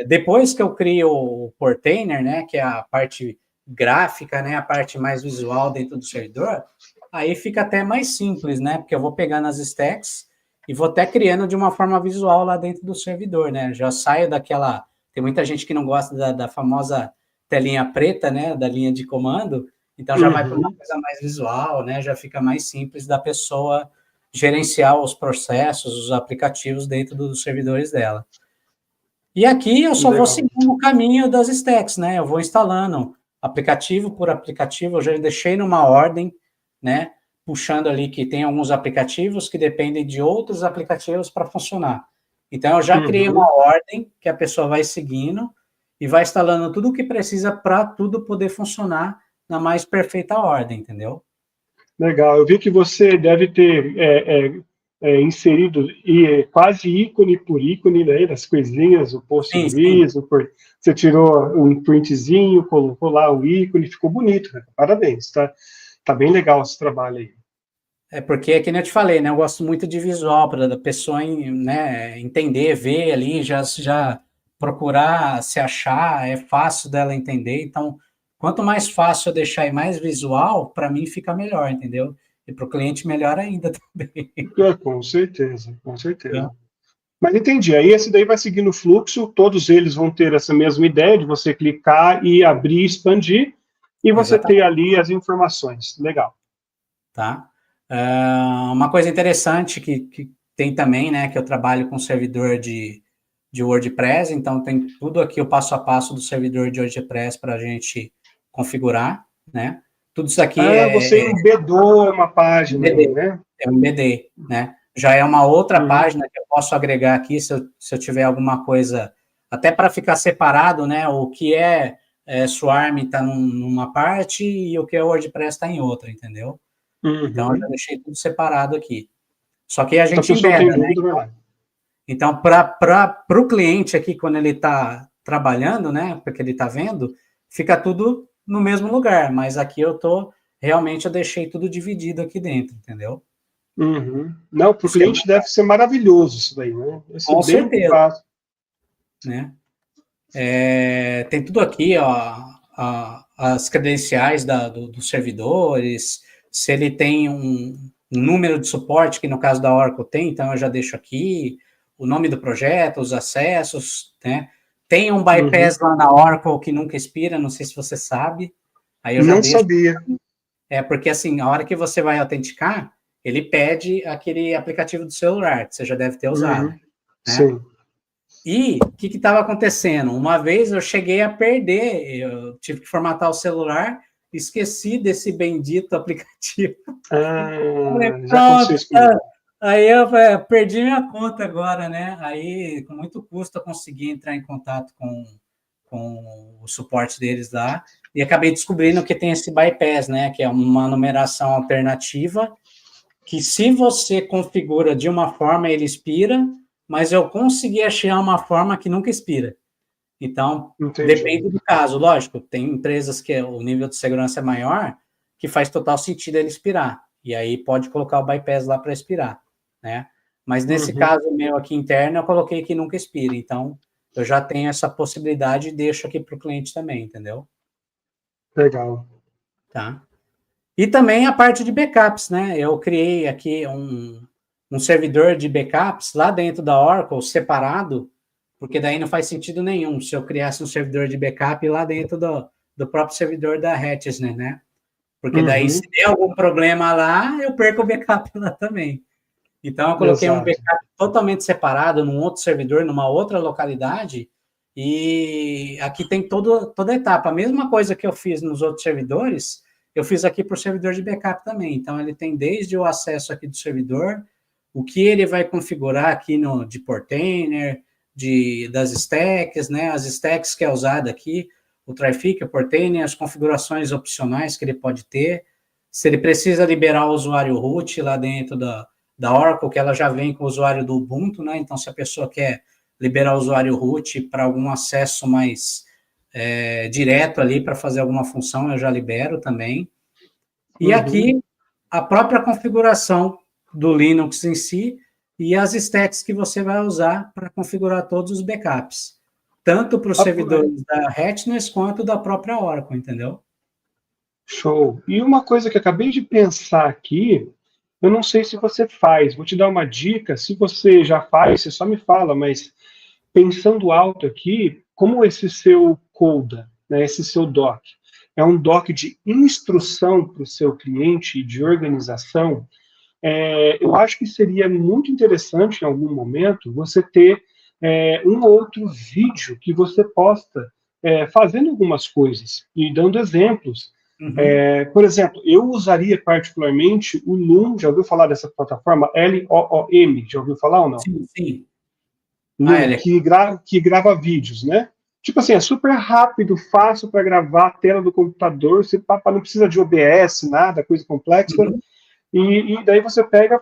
Depois que eu crio o Portainer, né, que é a parte gráfica, né, a parte mais visual dentro do servidor, aí fica até mais simples, né, porque eu vou pegando as stacks e vou até criando de uma forma visual lá dentro do servidor, né, já saio daquela... Tem muita gente que não gosta da famosa telinha preta, né, da linha de comando, então já vai para uma Uhum. coisa mais visual, né, já fica mais simples da pessoa gerenciar os processos, os aplicativos dentro dos servidores dela. E aqui eu só vou Legal. seguindo o caminho das stacks, né? Eu vou instalando aplicativo por aplicativo, eu já deixei numa ordem, né? Puxando ali que tem alguns aplicativos que dependem de outros aplicativos para funcionar. Então, eu já criei uma Uhum. ordem que a pessoa vai seguindo e vai instalando tudo o que precisa para tudo poder funcionar na mais perfeita ordem, entendeu? Legal. Eu vi que você deve ter inserido quase ícone por ícone, né, das coisinhas, o post Sim, sim. release, você tirou um printzinho, colocou lá o ícone, ficou bonito, né? Parabéns, tá? Tá bem legal esse trabalho aí. É porque, que nem eu te falei, né? Eu gosto muito de visual, para a pessoa, né, entender, ver ali, já procurar se achar, é fácil dela entender. Então, quanto mais fácil eu deixar e mais visual, para mim fica melhor, entendeu? E para o cliente melhor ainda também. Com certeza, com certeza. Tá? Mas entendi. Aí esse daí vai seguir no fluxo, todos eles vão ter essa mesma ideia de você clicar e abrir, expandir, e você ter Exatamente, ali as informações. Legal. tá? Uma coisa interessante que tem também, né, que eu trabalho com servidor de WordPress, então tem tudo aqui o passo a passo do servidor de WordPress para a gente configurar, né? Tudo isso aqui Ah, você embedou uma página aí, MBD, né? é um MBD, né? Já é uma outra Uhum. página que eu posso agregar aqui se eu tiver alguma coisa, até para ficar separado, né? O que Swarm está numa parte e o que é WordPress está em outra, entendeu? Então, eu já Uhum. deixei tudo separado aqui. Só que a Então, a gente pessoa tem embeda, né? dúvida, vai lá. Então, para o cliente aqui, quando ele está trabalhando, né? Porque ele está vendo, fica tudo no mesmo lugar. Mas aqui realmente eu deixei tudo dividido aqui dentro, entendeu? Uhum. Não, para o Isso é cliente deve ser maravilhoso isso daí, né? Deve ser com bem certeza, fácil. né? Tem tudo aqui, ó, as credenciais dos servidores, se ele tem um número de suporte, que no caso da Oracle tem, então eu já deixo aqui, o nome do projeto, os acessos, né? Tem um Uhum. bypass lá na Oracle que nunca expira, não sei se você sabe, aí eu já Não deixo. sabia. Porque assim, a hora que você vai autenticar, ele pede aquele aplicativo do celular, que você já deve ter usado, Uhum. né? Sim. E o que estava acontecendo? Uma vez eu cheguei a perder, eu tive que formatar o celular, esqueci desse bendito aplicativo. Falei, Ah, já aconteceu pronto, isso comigo. aí eu perdi minha conta agora, né? Aí, com muito custo, eu consegui entrar em contato com o suporte deles lá e acabei descobrindo que tem esse bypass, né? Que é uma numeração alternativa que se você configura de uma forma, ele expira, mas eu consegui achar uma forma que nunca expira. Então, Entendi. depende do caso. Lógico, tem empresas que o nível de segurança é maior, que faz total sentido ele expirar. E aí pode colocar o bypass lá para expirar, né? Mas nesse Uhum. caso meu aqui interno, eu coloquei que nunca expira. Então, eu já tenho essa possibilidade e deixo aqui para o cliente também, entendeu? Legal. Tá? E também a parte de backups, né? Eu criei aqui um servidor de backups lá dentro da Oracle, separado, porque daí não faz sentido nenhum se eu criasse um servidor de backup lá dentro do próprio servidor da Hatchesne, né? Porque daí, se Uhum. der algum problema lá, eu perco o backup lá também. Então, eu coloquei um Exato. backup totalmente separado, num outro servidor, numa outra localidade, e aqui tem toda a etapa. A mesma coisa que eu fiz nos outros servidores, eu fiz aqui para o servidor de backup também. Então, ele tem desde o acesso aqui do servidor, o que ele vai configurar aqui de Portainer, das stacks, né? As stacks que é usada aqui, o Traefik, o Portainer, as configurações opcionais que ele pode ter, se ele precisa liberar o usuário root lá dentro da Oracle, que ela já vem com o usuário do Ubuntu, né? Então, se a pessoa quer liberar o usuário root para algum acesso mais direto ali para fazer alguma função, eu já libero também. E aqui, a própria configuração do Linux em si e as stacks que você vai usar para configurar todos os backups, tanto para os servidores da Hatness quanto da própria Oracle, entendeu? Show. E uma coisa que eu acabei de pensar aqui, eu não sei se você faz, vou te dar uma dica, se você já faz, você só me fala, mas pensando alto aqui, como esse seu Coda, né, esse seu doc, é um doc de instrução para o seu cliente, de organização, eu acho que seria muito interessante, em algum momento, você ter um outro vídeo que você posta fazendo algumas coisas e dando exemplos. Por exemplo, eu usaria particularmente o Loom, já ouviu falar dessa plataforma? Loom, já ouviu falar ou não? Sim, sim. Loom, que grava vídeos, né? Tipo assim, é super rápido, fácil para gravar a tela do computador, você não precisa de OBS, nada, coisa complexa. E daí você pega,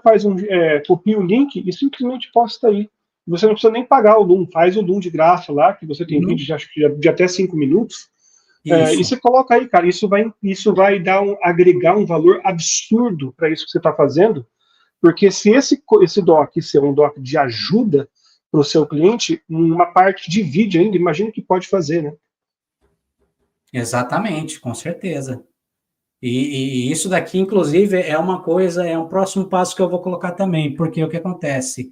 copia o link e simplesmente posta aí. Você não precisa nem pagar o Loom, faz o Loom de graça lá, que você tem vídeo de até 5 minutos. E você coloca aí, cara, isso vai agregar um valor absurdo para isso que você está fazendo, porque se esse doc ser um doc de ajuda para o seu cliente, uma parte de vídeo ainda, imagina que pode fazer, né? Exatamente, com certeza. E isso daqui, inclusive, é um próximo passo que eu vou colocar também, porque o que acontece?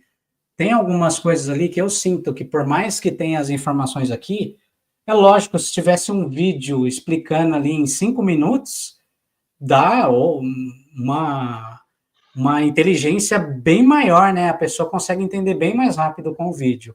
Tem algumas coisas ali que eu sinto que, por mais que tenha as informações aqui, é lógico, se tivesse um vídeo explicando ali em 5 minutos, dá uma inteligência bem maior, né? A pessoa consegue entender bem mais rápido com o vídeo.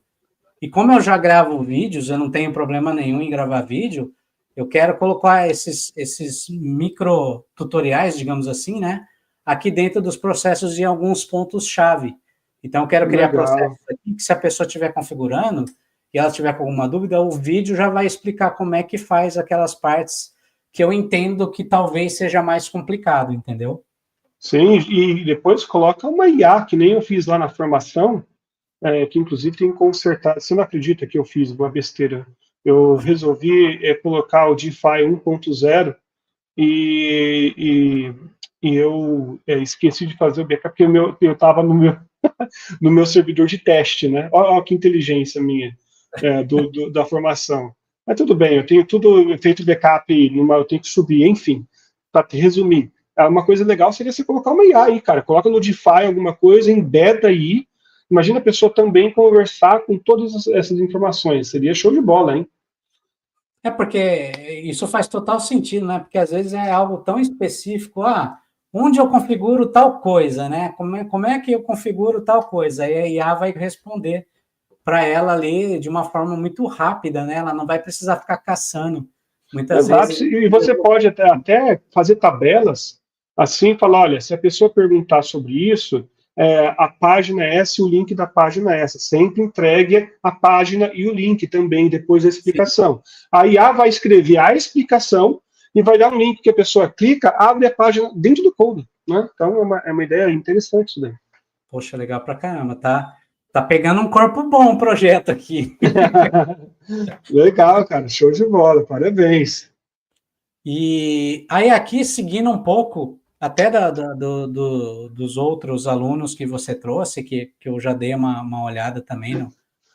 E como eu já gravo vídeos, eu não tenho problema nenhum em gravar vídeo, eu quero colocar esses micro tutoriais, digamos assim, né? Aqui dentro dos processos de alguns pontos-chave. Então, eu quero criar processos aqui que, se a pessoa estiver configurando e ela tiver com alguma dúvida, o vídeo já vai explicar como é que faz aquelas partes que eu entendo que talvez seja mais complicado, entendeu? Sim, e depois coloca uma IA, que nem eu fiz lá na formação, que inclusive tem que consertar. Você não acredita que eu fiz uma besteira? Eu resolvi colocar o DeFi 1.0 e eu esqueci de fazer o backup, porque eu estava no meu servidor de teste, né? Olha que inteligência minha da formação. Mas tudo bem, eu tenho tudo feito backup, eu tenho que subir, enfim, para resumir. Uma coisa legal seria você colocar uma IA aí, cara. Coloca no DeFi alguma coisa, embeda aí. Imagina a pessoa também conversar com todas essas informações. Seria show de bola, hein? É porque isso faz total sentido, né? Porque às vezes é algo tão específico, onde eu configuro tal coisa, né? Como é que eu configuro tal coisa? Aí a IA vai responder para ela ali de uma forma muito rápida, né? Ela não vai precisar ficar caçando. Muitas Exato, vezes. e você pode até fazer tabelas, assim, falar, olha, se a pessoa perguntar sobre isso, a página é essa e o link da página é essa. Sempre entregue a página e o link também, depois da explicação. Sim. A IA vai escrever a explicação e vai dar um link que a pessoa clica, abre a página dentro do code, né? Então, é uma ideia interessante isso daí. Poxa, legal pra caramba, tá? Tá pegando um corpo bom o projeto aqui. Legal, cara, show de bola, parabéns. E aí aqui, seguindo um pouco, até dos outros alunos que você trouxe, que eu já dei uma olhada também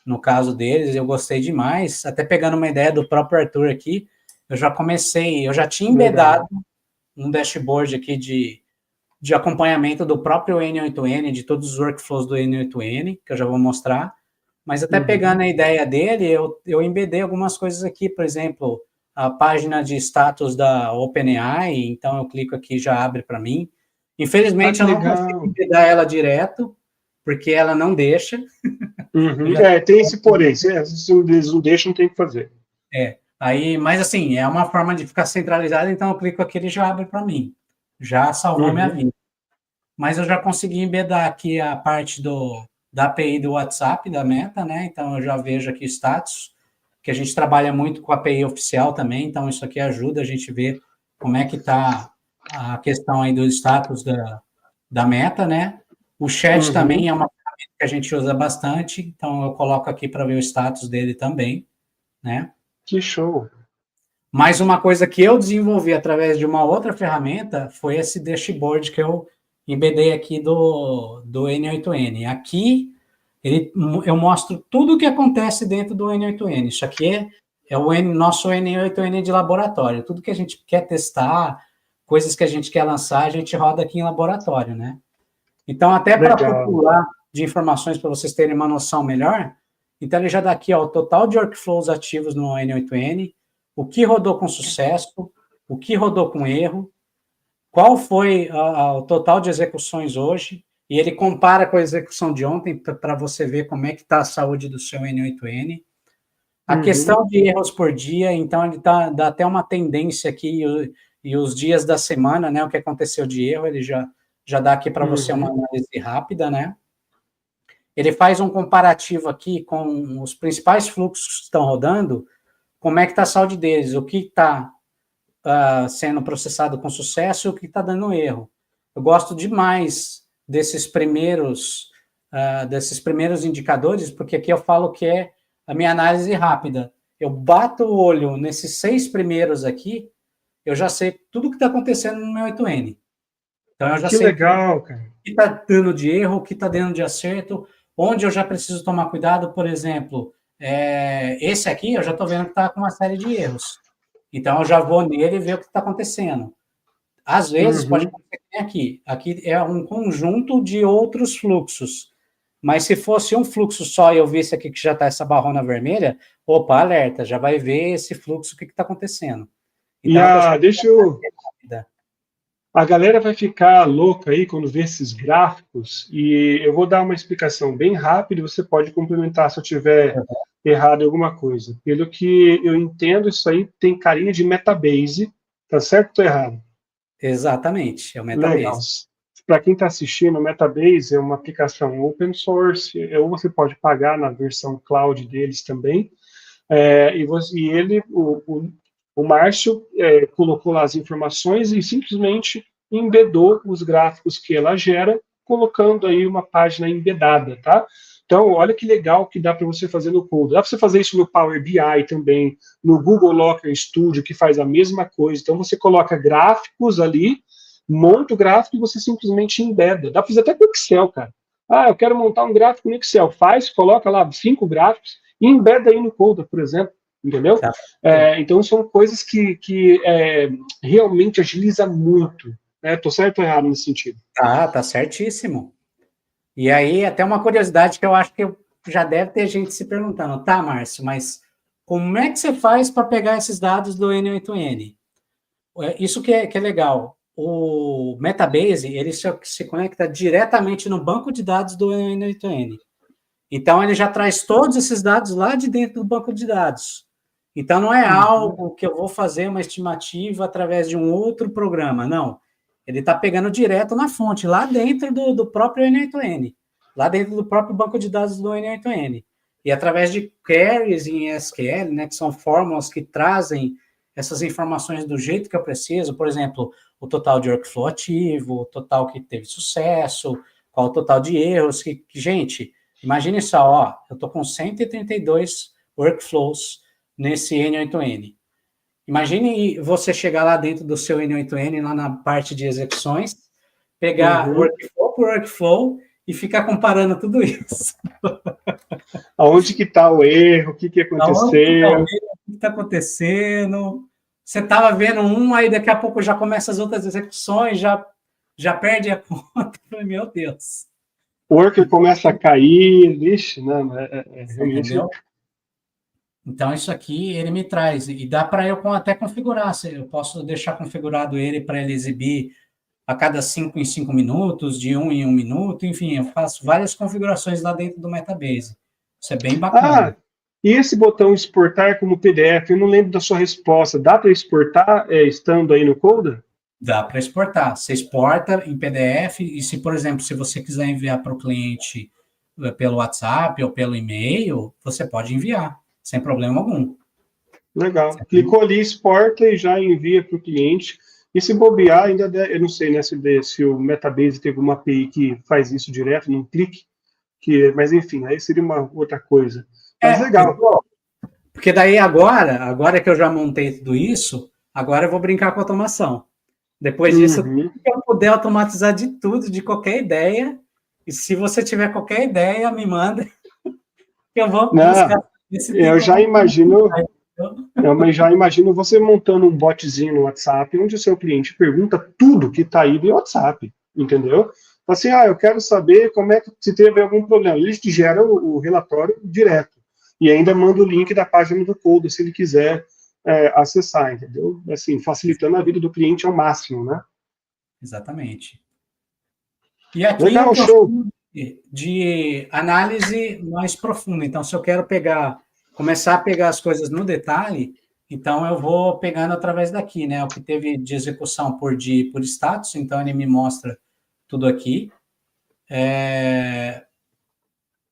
no caso deles, eu gostei demais, até pegando uma ideia do próprio Arthur aqui, eu já tinha embedado um dashboard aqui de acompanhamento do próprio N8N, de todos os workflows do N8N, que eu já vou mostrar, mas até pegando a ideia dele, eu embedei algumas coisas aqui, por exemplo, a página de status da OpenAI, então eu clico aqui e já abre para mim. Infelizmente, eu não consigo embedar ela direto, porque ela não deixa. Tem esse porém, se eles não deixam, tem que fazer. Mas assim, é uma forma de ficar centralizado, então eu clico aqui e ele já abre para mim. Já salvou minha vida. Mas eu já consegui embedar aqui a parte da API do WhatsApp, da Meta, né? Então eu já vejo aqui status, que a gente trabalha muito com a API oficial também, então isso aqui ajuda a gente a ver como é que está a questão aí do status da Meta, né? O chat também é uma que a gente usa bastante, então eu coloco aqui para ver o status dele também, né? Que show! Mas uma coisa que eu desenvolvi através de uma outra ferramenta foi esse dashboard que eu embedei aqui do N8N. Aqui eu mostro tudo o que acontece dentro do N8N. Isso aqui é o nosso N8N de laboratório. Tudo que a gente quer testar, coisas que a gente quer lançar, a gente roda aqui em laboratório, né? Então, até para popular de informações para vocês terem uma noção melhor, então ele já dá aqui ó, o total de workflows ativos no N8N, o que rodou com sucesso, o que rodou com erro, qual foi o total de execuções hoje, e ele compara com a execução de ontem para você ver como é que está a saúde do seu N8N. A questão de erros por dia, então ele dá até uma tendência aqui, e os dias da semana, né, o que aconteceu de erro, ele já dá aqui para você uma análise rápida, né? Ele faz um comparativo aqui com os principais fluxos que estão rodando, como é que está a saúde deles, o que está sendo processado com sucesso e o que está dando erro. Eu gosto demais desses primeiros indicadores, porque aqui eu falo que é a minha análise rápida. Eu bato o olho nesses 6 primeiros aqui, eu já sei tudo o que está acontecendo no meu 8N. Então, eu já sei legal, cara. O que está dando de erro, o que está dando de acerto, onde eu já preciso tomar cuidado, por exemplo, esse aqui eu já estou vendo que está com uma série de erros. Então, eu já vou nele e ver o que está acontecendo. Às vezes, pode acontecer que aqui. Aqui é um conjunto de outros fluxos. Mas se fosse um fluxo só e eu visse aqui que já está essa barrona vermelha, opa, alerta, já vai ver esse fluxo, o que está acontecendo. Então, a galera vai ficar louca aí quando vê esses gráficos, e eu vou dar uma explicação bem rápida, você pode complementar se eu tiver errado em alguma coisa. Pelo que eu entendo, isso aí tem carinha de Metabase, tá certo ou errado? Exatamente, é o Metabase. Legal. Para quem está assistindo, o Metabase é uma aplicação open source, ou você pode pagar na versão cloud deles também, o Márcio colocou lá as informações e simplesmente embedou os gráficos que ela gera, colocando aí uma página embedada, tá? Então, olha que legal que dá para você fazer no Code. Dá para você fazer isso no Power BI também, no Google Locker Studio, que faz a mesma coisa. Então, você coloca gráficos ali, monta o gráfico e você simplesmente embeda. Dá para fazer até com Excel, cara. Eu quero montar um gráfico no Excel. Coloca lá 5 gráficos e embeda aí no Code, por exemplo. Entendeu? Tá. Então, são coisas que realmente agiliza muito. Tô certo ou errado nesse sentido? Tá certíssimo. E aí, até uma curiosidade que eu acho que já deve ter gente se perguntando, tá, Márcio, mas como é que você faz para pegar esses dados do N8N? Isso que é legal. O Metabase, ele se conecta diretamente no banco de dados do N8N. Então, ele já traz todos esses dados lá de dentro do banco de dados. Então, não é algo que eu vou fazer uma estimativa através de um outro programa, não. Ele está pegando direto na fonte, lá dentro do próprio N8N, lá dentro do próprio banco de dados do N8N. E através de queries em SQL, né, que são fórmulas que trazem essas informações do jeito que eu preciso, por exemplo, o total de workflow ativo, o total que teve sucesso, qual o total de erros, gente, imagine só, eu estou com 132 workflows nesse N8N. Imagine você chegar lá dentro do seu N8N, lá na parte de execuções, pegar workflow por workflow e ficar comparando tudo isso. Aonde que está o erro? O que aconteceu? O que está acontecendo? Você estava vendo aí daqui a pouco já começa as outras execuções, já perde a conta. Meu Deus. O worker começa a cair, vixe, não, realmente... Entendeu? Então, isso aqui ele me traz, e dá para eu até configurar, eu posso deixar configurado ele para ele exibir a cada 5 em 5 minutos, de 1 em 1 minuto, enfim, eu faço várias configurações lá dentro do Metabase. Isso é bem bacana. E esse botão exportar como PDF, eu não lembro da sua resposta, dá para exportar estando aí no Coda? Dá para exportar, você exporta em PDF, e se, por exemplo, se você quiser enviar para o cliente pelo WhatsApp ou pelo e-mail, você pode enviar. Sem problema algum. Legal. Clicou ali, exporta e já envia para o cliente. E se bobear, eu não sei, né, se o Metabase tem alguma API que faz isso direto num clique, Mas enfim, aí seria uma outra coisa. Mas legal. Porque daí agora que eu já montei tudo isso, agora eu vou brincar com automação. Depois disso, tudo que eu puder automatizar de tudo, de qualquer ideia, e se você tiver qualquer ideia, me manda, que eu vou buscar. Eu já imagino você montando um botzinho no WhatsApp, onde o seu cliente pergunta tudo que está aí no WhatsApp, entendeu? Assim, eu quero saber como é que se teve algum problema. Ele te gera o relatório direto. E ainda manda o link da página do Coda, se ele quiser acessar, entendeu? Assim, facilitando a vida do cliente ao máximo, né? Exatamente. E aqui legal, show. De análise mais profunda. Então, se eu quero começar a pegar as coisas no detalhe, então eu vou pegando através daqui, né? O que teve de execução por dia e por status, então ele me mostra tudo aqui.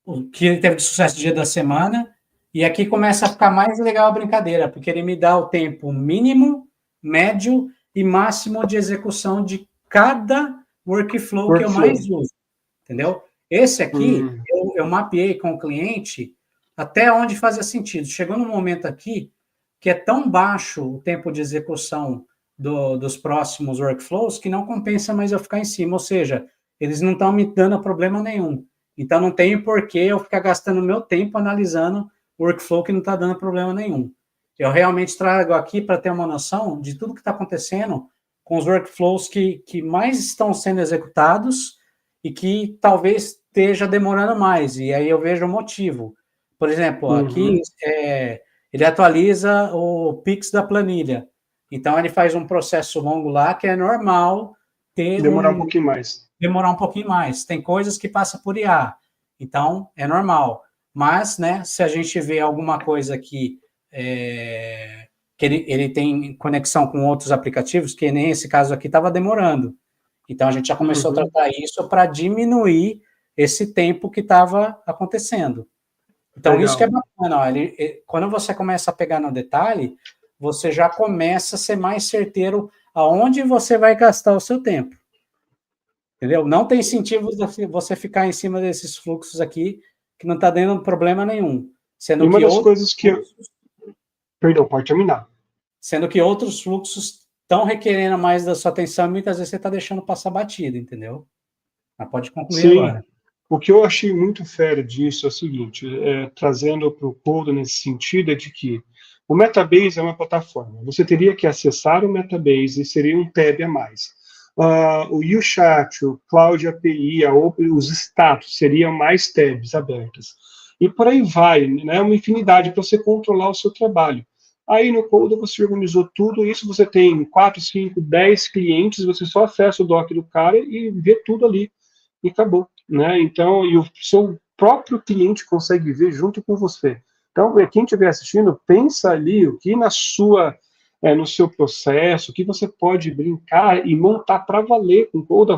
O que teve de sucesso dia da semana, e aqui começa a ficar mais legal a brincadeira, porque ele me dá o tempo mínimo, médio e máximo de execução de cada workflow que eu mais uso, entendeu? Esse aqui, eu mapeei com o cliente até onde fazia sentido. Chegou num momento aqui que é tão baixo o tempo de execução dos próximos workflows que não compensa mais eu ficar em cima, ou seja, eles não estão me dando problema nenhum. Então, não tem porquê eu ficar gastando meu tempo analisando o workflow que não está dando problema nenhum. Eu realmente trago aqui para ter uma noção de tudo que está acontecendo com os workflows que mais estão sendo executados e que talvez esteja demorando mais. E aí eu vejo o motivo. Por exemplo, aqui ele atualiza o Pix da planilha. Então, ele faz um processo longo lá que é normal ter demorar um pouquinho mais. Demorar um pouquinho mais. Tem coisas que passa por IA, então é normal. Mas, né, se a gente vê alguma coisa que ele tem conexão com outros aplicativos, que nem esse caso aqui estava demorando. Então, a gente já começou a tratar isso para diminuir esse tempo que estava acontecendo. Então, legal. Isso que é bacana. Quando você começa a pegar no detalhe, você já começa a ser mais certeiro aonde você vai gastar o seu tempo. Entendeu? Não tem sentido você ficar em cima desses fluxos aqui que não está dando problema nenhum. Sendo uma das coisas que Perdão, pode terminar. Sendo que outros fluxos estão requerendo mais da sua atenção e muitas vezes você está deixando passar batido, entendeu? Mas pode concluir agora. O que eu achei muito fera disso é o seguinte, trazendo para o Coda nesse sentido, é de que o Metabase é uma plataforma. Você teria que acessar o Metabase e seria um tab a mais. O UChat, o Cloud API, os status seriam mais tabs abertas. E por aí vai, né? Uma infinidade para você controlar o seu trabalho. Aí no Coda você organizou tudo isso, você tem 4, 5, 10 clientes, você só acessa o doc do cara e vê tudo ali. E acabou, né? Então, e o seu próprio cliente consegue ver junto com você. Então, quem estiver assistindo, pensa ali o que no seu processo, o que você pode brincar e montar para valer com o Coda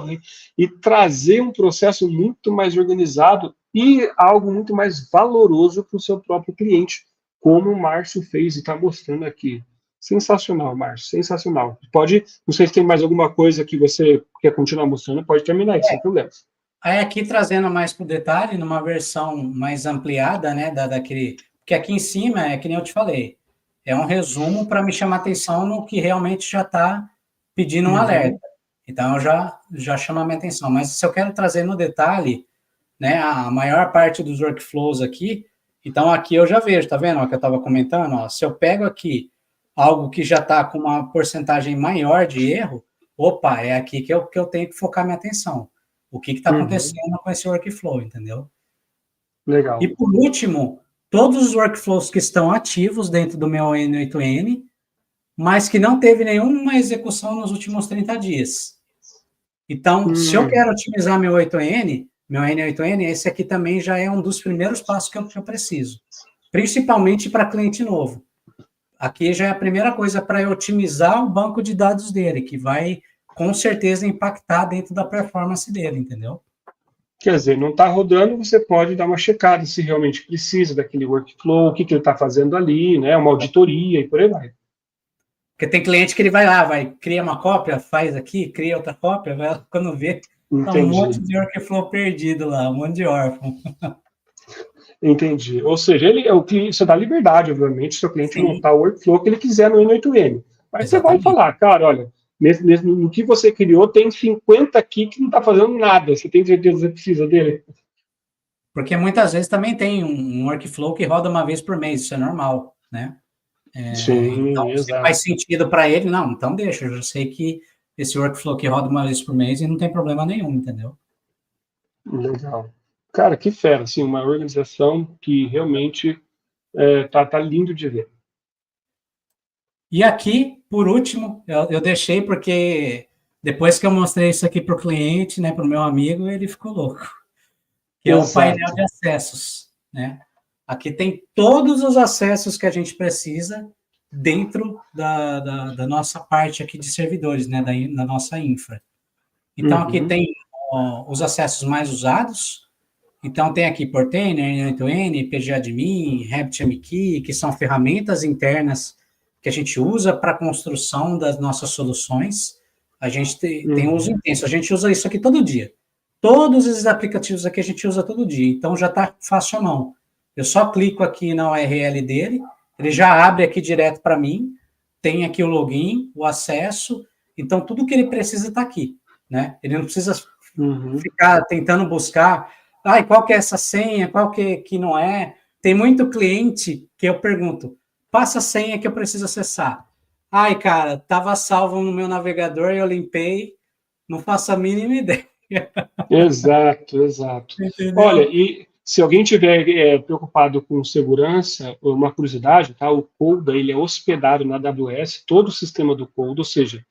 e trazer um processo muito mais organizado e algo muito mais valoroso para o seu próprio cliente, como o Márcio fez e está mostrando aqui. Sensacional, Márcio, sensacional. Não sei se tem mais alguma coisa que você quer continuar mostrando, pode terminar aí, sem problemas. Aí aqui trazendo mais para o detalhe, numa versão mais ampliada, né, porque aqui em cima, é que nem eu te falei, é um resumo para me chamar atenção no que realmente já está pedindo um alerta. Então, eu já chamo a minha atenção. Mas se eu quero trazer no detalhe, né, a maior parte dos workflows aqui, então aqui eu já vejo, tá vendo o que eu estava comentando? Ó, se eu pego aqui algo que já está com uma porcentagem maior de erro, opa, é aqui que eu tenho que focar minha atenção. O que está acontecendo com esse workflow, entendeu? Legal. E por último, todos os workflows que estão ativos dentro do meu N8N, mas que não teve nenhuma execução nos últimos 30 dias. Então, se eu quero otimizar meu N8N, esse aqui também já é um dos primeiros passos que eu preciso. Principalmente para cliente novo. Aqui já é a primeira coisa para eu otimizar o banco de dados dele, que vai, com certeza, impactar dentro da performance dele, entendeu? Quer dizer, não está rodando, você pode dar uma checada se realmente precisa daquele workflow, o que ele está fazendo ali, né? Uma auditoria e por aí vai. Porque tem cliente que ele vai lá, cria uma cópia, faz aqui, cria outra cópia, quando vê, Tá um Entendi. monte de workflow perdido lá, um monte de órfão. Entendi. Ou seja, ele é o cliente, você dá liberdade, obviamente, se o cliente Sim, montar o workflow que ele quiser no N8N. Mas você vai exatamente. falar, cara, olha, no que você criou, tem 50 aqui que não está fazendo nada. Você tem certeza que você precisa dele? Porque muitas vezes também tem um workflow que roda uma vez por mês, isso é normal, né? Então, Sim, se exato. faz sentido para ele, não, então deixa, eu já sei que esse workflow que roda uma vez por mês e não tem problema nenhum, entendeu? Legal. Cara, que fera, assim, uma organização que realmente tá lindo de ver. E aqui, por último, eu deixei porque depois que eu mostrei isso aqui para o cliente, né, para o meu amigo, ele ficou louco, que é o painel Exato. de acessos, né? Aqui tem todos os acessos que a gente precisa dentro da nossa parte aqui de servidores, né, da nossa infra. Então, aqui Uhum, tem os acessos mais usados. Então, tem aqui Portainer, N8N, PGAdmin, RabbitMQ, que são ferramentas internas que a gente usa para a construção das nossas soluções. A gente tem uso uhum. intenso, a gente usa isso aqui todo dia. Todos esses aplicativos aqui a gente usa todo dia, então já está fácil à mão. Eu só clico aqui na URL dele, ele já abre aqui direto para mim, tem aqui o login, o acesso, então tudo que ele precisa está aqui, né? Ele não precisa Uhum. ficar tentando buscar, qual que é essa senha, qual que não é. Tem muito cliente que eu pergunto, passa a senha que eu preciso acessar. Ai, cara, estava salvo no meu navegador e eu limpei, não faço a mínima ideia. Exato, exato. Olha, Entendeu? e se alguém tiver preocupado com segurança, uma curiosidade, tá? O Coda, ele é hospedado na AWS, todo o sistema do Coda, ou seja,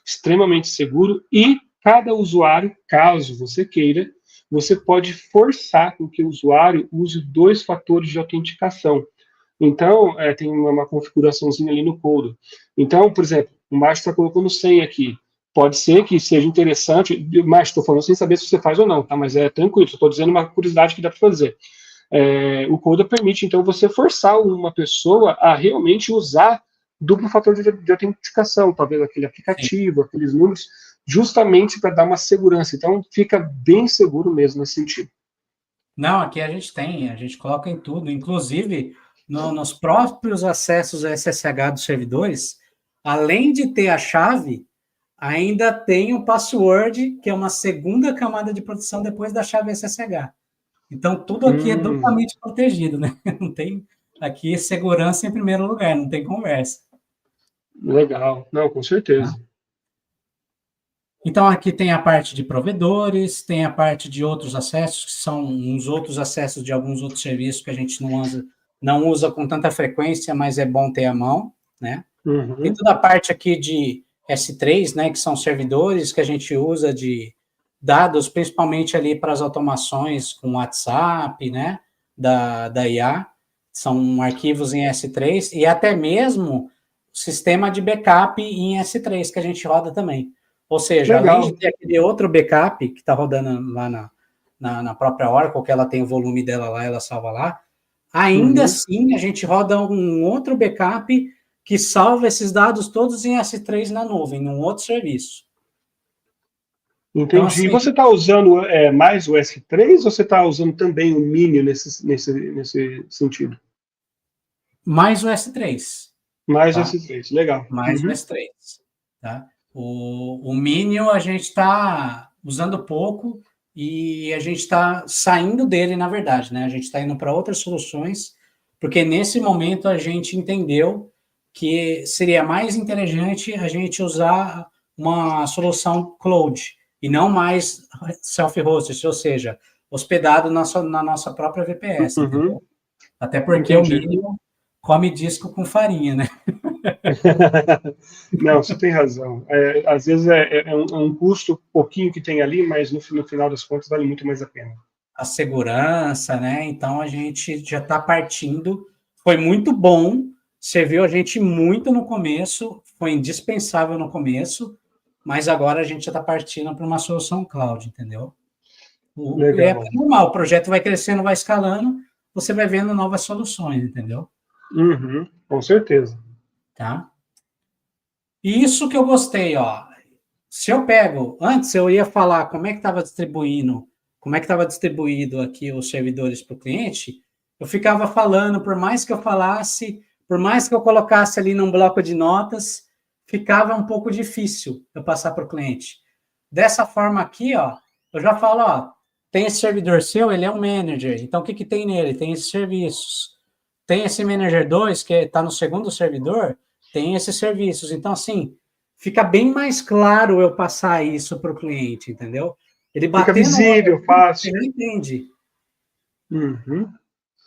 extremamente seguro e cada usuário, caso você queira, você pode forçar com que o usuário use 2 fatores de autenticação. Então, tem uma configuraçãozinha ali no Coda. Então, por exemplo, o Márcio está colocando senha aqui. Pode ser que seja interessante, mas estou falando sem saber se você faz ou não, tá? Mas é tranquilo, estou dizendo uma curiosidade que dá para fazer. O Coda permite, então, você forçar uma pessoa a realmente usar duplo fator de autenticação, talvez aquele Sim. aplicativo, aqueles números, justamente para dar uma segurança. Então, fica bem seguro mesmo nesse sentido. Não, aqui a gente coloca em tudo, inclusive nos próprios acessos SSH dos servidores, além de ter a chave, ainda tem o password, que é uma segunda camada de proteção depois da chave SSH. Então, tudo aqui é Hum, duplamente protegido, né? Não tem aqui segurança em primeiro lugar, não tem conversa. legal. Não, com Tá? certeza. Então, aqui tem a parte de provedores, tem a parte de outros acessos, que são uns outros acessos de alguns outros serviços que a gente não usa com tanta frequência, mas é bom ter à mão, né? Tem Uhum, toda a parte aqui de S3, né, que são servidores que a gente usa de dados, principalmente ali para as automações com WhatsApp, né, da IA, são arquivos em S3 e até mesmo sistema de backup em S3 que a gente roda também. Ou seja, além de legal. ter aquele outro backup que está rodando lá na própria Oracle, que ela tem o volume dela lá, ela salva lá, ainda Uhum. assim a gente roda um outro backup que salva esses dados todos em S3 na nuvem, num outro serviço. Então, Entendi. E assim, você está usando mais o S3 ou você está usando também o Mini nesse sentido? mais o S3, Mais o tá? S3, legal. Mais o Uhum. S3, tá? O Minion a gente está usando pouco e a gente está saindo dele, na verdade, né? A gente está indo para outras soluções, porque nesse momento a gente entendeu que seria mais inteligente a gente usar uma solução cloud e não mais self-hosted, ou seja, hospedado na nossa própria VPS, Uhum. entendeu? Até porque o Entendi. Minion come disco com farinha, né? Não, você tem razão. Às vezes é um custo pouquinho que tem ali, mas no final das contas vale muito mais a pena. A segurança, né? Então a gente já está partindo. Foi muito bom, serviu a gente muito no começo, foi indispensável no começo, mas agora a gente já está partindo para uma solução cloud, entendeu? É Legal. normal, o projeto vai crescendo, vai escalando, você vai vendo novas soluções, entendeu? Uhum. Com certeza. Tá? E isso que eu gostei, ó. se eu pego, antes eu ia falar como é que estava distribuído aqui os servidores para o cliente, eu ficava falando, por mais que eu falasse, por mais que eu colocasse ali num bloco de notas, ficava um pouco difícil eu passar para o cliente. Dessa forma aqui, ó, eu já falo, ó, tem esse servidor seu, ele é um manager, então o que tem nele? Tem esses serviços. Tem esse manager 2, que está no segundo servidor, tem esses serviços. Então, assim, fica bem mais claro eu passar isso para o cliente, entendeu? Ele Fica bater no olho, visível, fácil. ele entende. Uhum.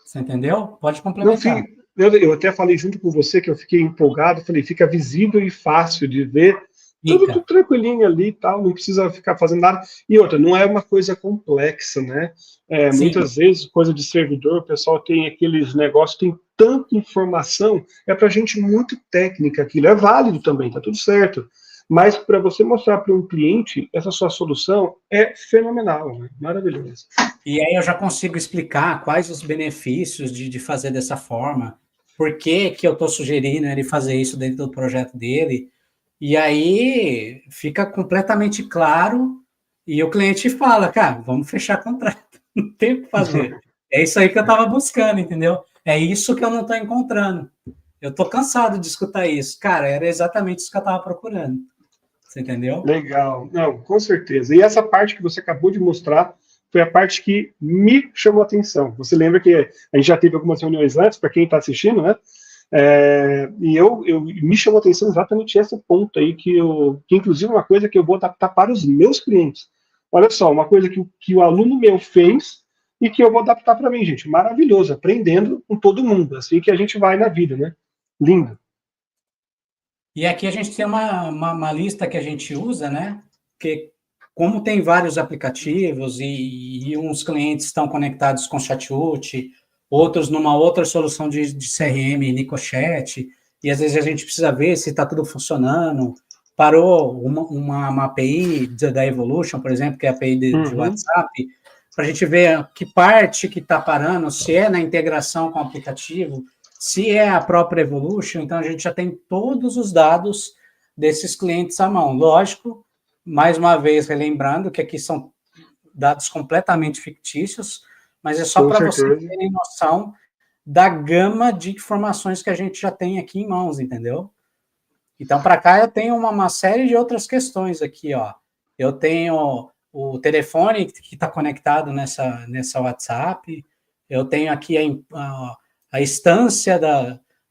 Você entendeu? Pode Não, complementar. eu até falei junto com você que eu fiquei empolgado, falei, fica visível e fácil de ver, tudo Fica. tranquilinho ali e tal, não precisa ficar fazendo nada. E outra, não é uma coisa complexa, né? Sim. Muitas vezes, coisa de servidor, o pessoal tem aqueles negócios, tem tanta informação, é para gente muito técnica aquilo, é válido também, tá tudo certo. Mas para você mostrar para um cliente, essa sua solução é fenomenal, né? Maravilhoso. E aí eu já consigo explicar quais os benefícios de fazer dessa forma, por que que eu estou sugerindo ele fazer isso dentro do projeto dele, e aí fica completamente claro, e o cliente fala, cara, vamos fechar contrato, não tem o que fazer. É isso aí que eu estava buscando, entendeu? É isso que eu não estou encontrando. Eu estou cansado de escutar isso. Cara, era exatamente isso que eu estava procurando. Você entendeu? Legal, não, com certeza. E essa parte que você acabou de mostrar foi a parte que me chamou a atenção. Você lembra que a gente já teve algumas reuniões antes, para quem está assistindo, né? E me chamou a atenção exatamente esse ponto aí, que inclusive é uma coisa que eu vou adaptar para os meus clientes. Olha só, uma coisa que o aluno meu fez e que eu vou adaptar para mim, gente. Maravilhoso, aprendendo com todo mundo, assim que a gente vai na vida, né? Lindo. E aqui a gente tem uma lista que a gente usa, né? Que como tem vários aplicativos e uns clientes estão conectados com Chatbot, outros numa outra solução de CRM, Nicochat, e às vezes a gente precisa ver se está tudo funcionando. Parou uma API da Evolution, por exemplo, que é a API de WhatsApp, para a gente ver que parte que está parando, se é na integração com o aplicativo, se é a própria Evolution, então a gente já tem todos os dados desses clientes à mão. Lógico, mais uma vez relembrando que aqui são dados completamente fictícios, mas é só para vocês terem noção da gama de informações que a gente já tem aqui em mãos, entendeu? Então, para cá eu tenho uma série de outras questões aqui, ó. Eu tenho o telefone que está conectado nessa WhatsApp, eu tenho aqui a instância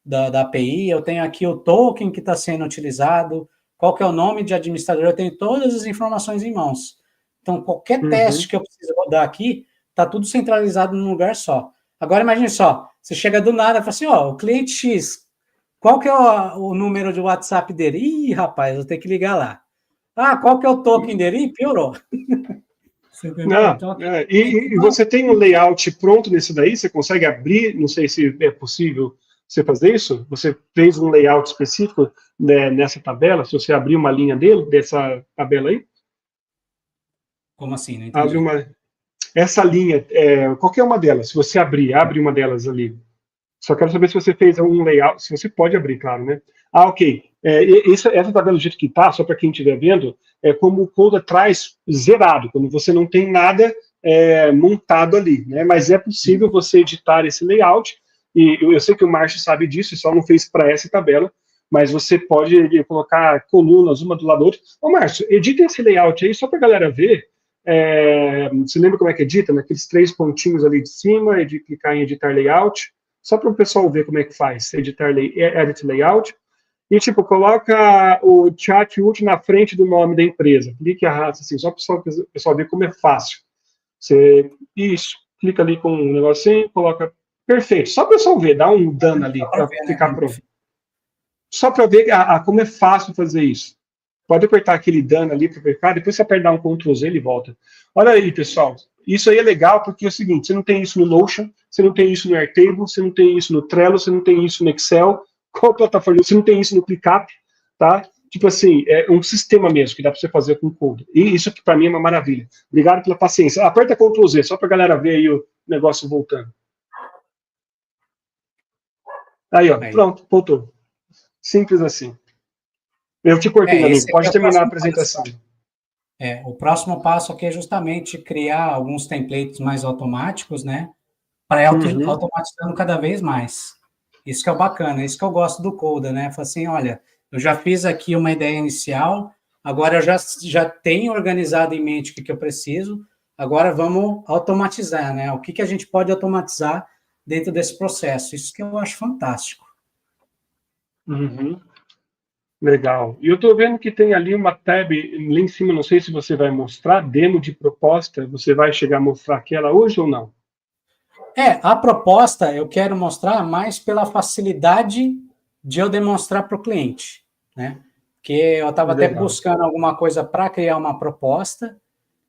da API, eu tenho aqui o token que está sendo utilizado, qual que é o nome de administrador, eu tenho todas as informações em mãos. Então, qualquer teste que eu preciso rodar aqui, está tudo centralizado num lugar só. Agora, imagine só, você chega do nada e fala assim, ó, o cliente X, qual que é o número de WhatsApp dele? Ih, rapaz, eu tenho que ligar lá. Ah, qual que é o token dele? Ih, piorou. Você entendeu? Não, Então, e você tem um layout pronto nesse daí? Você consegue abrir? Não sei se é possível você fazer isso. Você fez um layout específico, né, nessa tabela? Se você abrir uma linha dessa tabela aí? como assim? Não Abre entendi. essa linha, qualquer uma delas. Se você abre uma delas ali. Só quero saber se você fez um layout, se você pode abrir, claro, né? Ah, ok. Essa tabela do jeito que está, só para quem estiver vendo, é como o code traz zerado, quando você não tem nada montado ali, né? Mas é possível você editar esse layout, e eu sei que o Márcio sabe disso, só não fez para essa tabela, mas você pode colocar colunas uma do lado da outra. Ô, Márcio, edita esse layout aí só para a galera ver. Você lembra como é que edita? Naqueles 3 pontinhos ali de cima, de clicar em editar layout, só para o pessoal ver como é que faz, editar edit layout, e tipo, coloca o chat útil na frente do nome da empresa, clique e arrasta assim, só para o pessoal ver como é fácil. Isso, clica ali com um negocinho, coloca, perfeito, só para o pessoal ver, dá um dano ali, para ficar pronto. Só para ver como é fácil fazer isso. Pode apertar aquele dano ali para verificar, depois você apertar um Ctrl Z, ele volta. Olha aí, pessoal. Isso aí é legal porque é o seguinte, você não tem isso no Notion, você não tem isso no Airtable, você não tem isso no Trello, você não tem isso no Excel, qual plataforma? Você não tem isso no ClickUp, tá? Tipo assim, é um sistema mesmo que dá para você fazer com code. E isso que para mim é uma maravilha. Obrigado pela paciência. Aperta Ctrl Z, só para a galera ver aí o negócio voltando. Aí, ó, pronto, voltou. Simples assim. Eu te cortei, amigo. Pode terminar a apresentação. O próximo passo aqui é justamente criar alguns templates mais automáticos, né? Para ir automatizando cada vez mais. Isso que é o bacana, isso que eu gosto do Coda, né? Fala assim, olha, eu já fiz aqui uma ideia inicial, agora eu já tenho organizado em mente o que eu preciso, agora vamos automatizar, né? O que a gente pode automatizar dentro desse processo. Isso que eu acho fantástico. Legal. E eu estou vendo que tem ali uma tab lá em cima, não sei se você vai mostrar, demo de proposta. Você vai chegar a mostrar aquela hoje ou não? A proposta eu quero mostrar mais pela facilidade de eu demonstrar para o cliente, né? Porque eu estava até buscando alguma coisa para criar uma proposta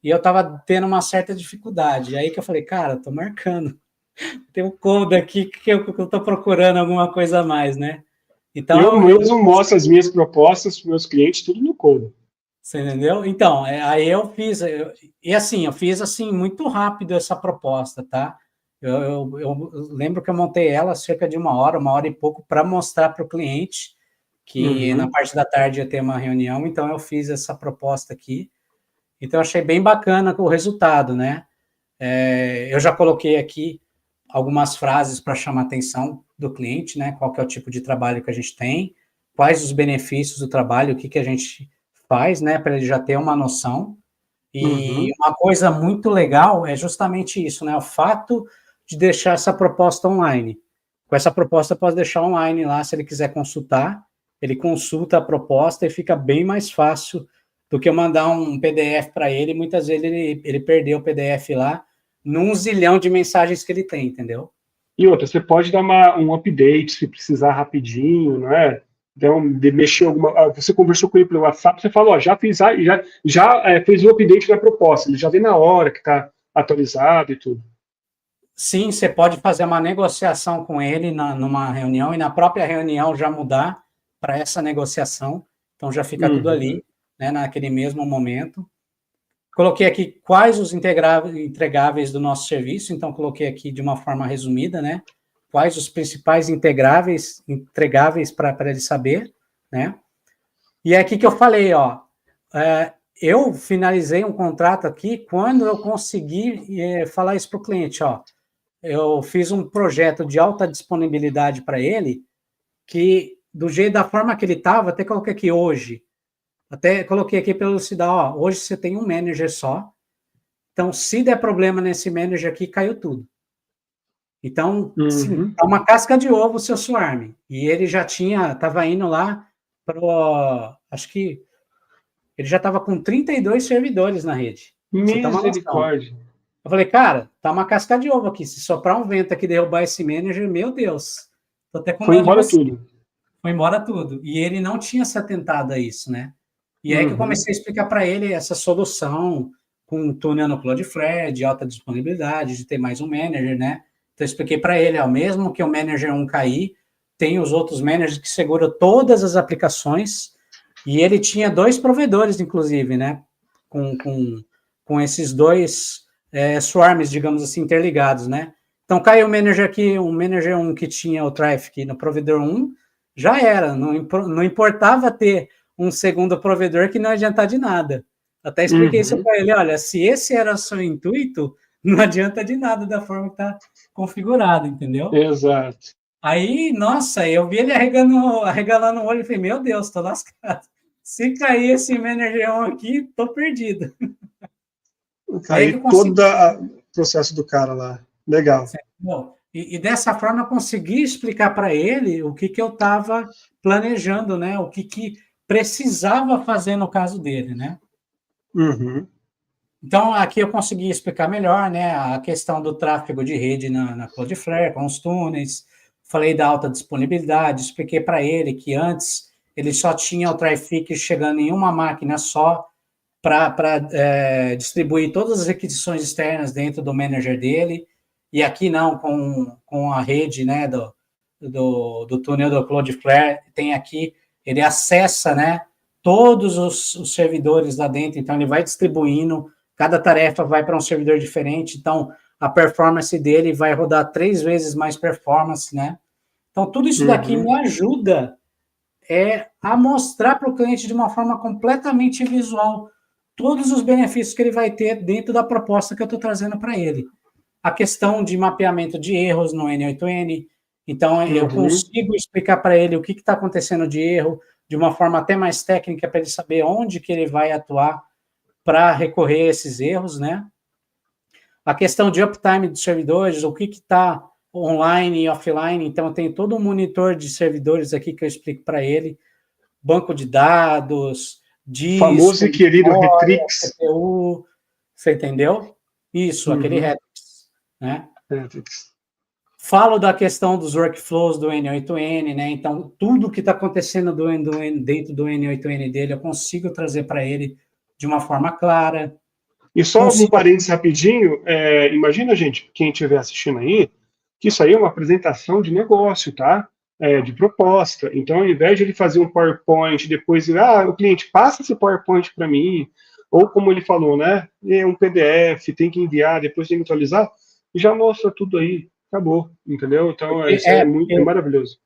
e eu estava tendo uma certa dificuldade. Aí que eu falei, cara, estou marcando. Tem um code aqui que eu estou procurando alguma coisa a mais, né? Então, eu mesmo mostro as minhas propostas para os meus clientes, tudo no Coda. Você entendeu? Então, aí eu fiz, eu fiz assim, muito rápido essa proposta, tá? Eu lembro que eu montei ela cerca de uma hora e pouco, para mostrar para o cliente que na parte da tarde ia ter uma reunião, então eu fiz essa proposta aqui. Então, eu achei bem bacana o resultado, né? Eu já coloquei aqui algumas frases para chamar a atenção do cliente, né? Qual que é o tipo de trabalho que a gente tem, quais os benefícios do trabalho, o que a gente faz, né? Para ele já ter uma noção. E uma coisa muito legal é justamente isso, né? O fato de deixar essa proposta online. Com essa proposta, pode deixar online lá, se ele quiser consultar, ele consulta a proposta e fica bem mais fácil do que eu mandar um PDF para ele. Muitas vezes ele perdeu o PDF lá, num zilhão de mensagens que ele tem, entendeu? E outra, você pode dar um update se precisar rapidinho, não é? Então, de mexer alguma. Você conversou com ele pelo WhatsApp, você falou, já fez o update da proposta, ele já vê na hora que está atualizado e tudo. Sim, você pode fazer uma negociação com ele numa reunião e na própria reunião já mudar para essa negociação. Então já fica tudo ali, né, naquele mesmo momento. Coloquei aqui quais os entregáveis do nosso serviço, então coloquei aqui de uma forma resumida, né? Quais os principais entregáveis para ele saber, né? E é aqui que eu falei, ó, eu finalizei um contrato aqui quando eu consegui falar isso para o cliente, ó. Eu fiz um projeto de alta disponibilidade para ele, que da forma que ele estava, até coloquei aqui hoje, até coloquei aqui para elucidar, ó, hoje você tem um manager só, então se der problema nesse manager aqui, caiu tudo. Então, sim, é uma casca de ovo o seu swarm. E ele já estava indo lá para, acho que ele já estava com 32 servidores na rede. Misericórdia. Eu falei, cara, tá uma casca de ovo aqui. Se soprar um vento aqui e derrubar esse manager, meu Deus. Tô até com Foi embora tudo. Foi embora tudo. E ele não tinha se atentado a isso, né? E aí que eu comecei a explicar para ele essa solução com um túnel no Cloudflare, de alta disponibilidade, de ter mais um manager, né? Então eu expliquei para ele, ó, mesmo que o manager 1 cair, tem os outros managers que seguram todas as aplicações. E ele tinha 2 provedores, inclusive, né? Com esses 2 swarms, digamos assim, interligados, né? Então, caiu o manager aqui, um manager 1 que tinha o traffic no provedor 1, já era, não importava ter um segundo provedor que não adianta de nada. Até expliquei isso para ele, olha, se esse era o seu intuito, não adianta de nada da forma que está configurado, entendeu? Exato. Aí, nossa, eu vi ele arregalando o olho e falei, meu Deus, tô lascado. Se cair esse manager 1 aqui, tô perdido. Aí todo o processo do cara lá. Legal. Bom, e dessa forma eu consegui explicar para ele o que eu estava planejando, né? O que precisava fazer no caso dele, né? Então, aqui eu consegui explicar melhor, né? A questão do tráfego de rede na Cloudflare, com os túneis. Falei da alta disponibilidade, expliquei para ele que antes ele só tinha o traffic chegando em uma máquina só, para distribuir todas as requisições externas dentro do manager dele, e aqui não, com a rede, né, do túnel do Cloudflare, tem aqui, ele acessa, né, todos os servidores lá dentro, então ele vai distribuindo, cada tarefa vai para um servidor diferente, então a performance dele vai rodar 3 vezes mais performance, né, então tudo isso daqui me ajuda é a mostrar para o cliente de uma forma completamente visual todos os benefícios que ele vai ter dentro da proposta que eu estou trazendo para ele. A questão de mapeamento de erros no N8N, então eu consigo explicar para ele o que está acontecendo de erro, de uma forma até mais técnica, para ele saber onde que ele vai atuar para recorrer a esses erros, né? A questão de uptime dos servidores, o que está online e offline, então eu tenho todo um monitor de servidores aqui que eu explico para ele, banco de dados, disco, famoso e querido memória, Retrix. CPU, você entendeu? Isso, aquele Retrix, né? Retrix. Falo da questão dos workflows do N8N, né? Então, tudo que está acontecendo dentro do N8N dele, eu consigo trazer para ele de uma forma clara. E só um parênteses rapidinho, imagina, gente, quem estiver assistindo aí, que isso aí é uma apresentação de negócio, tá? De proposta. Então, ao invés de ele fazer um PowerPoint, depois, o cliente passa esse PowerPoint para mim, ou como ele falou, né? É um PDF, tem que enviar, depois tem que atualizar, e já mostra tudo aí, acabou, entendeu? Então, isso é maravilhoso.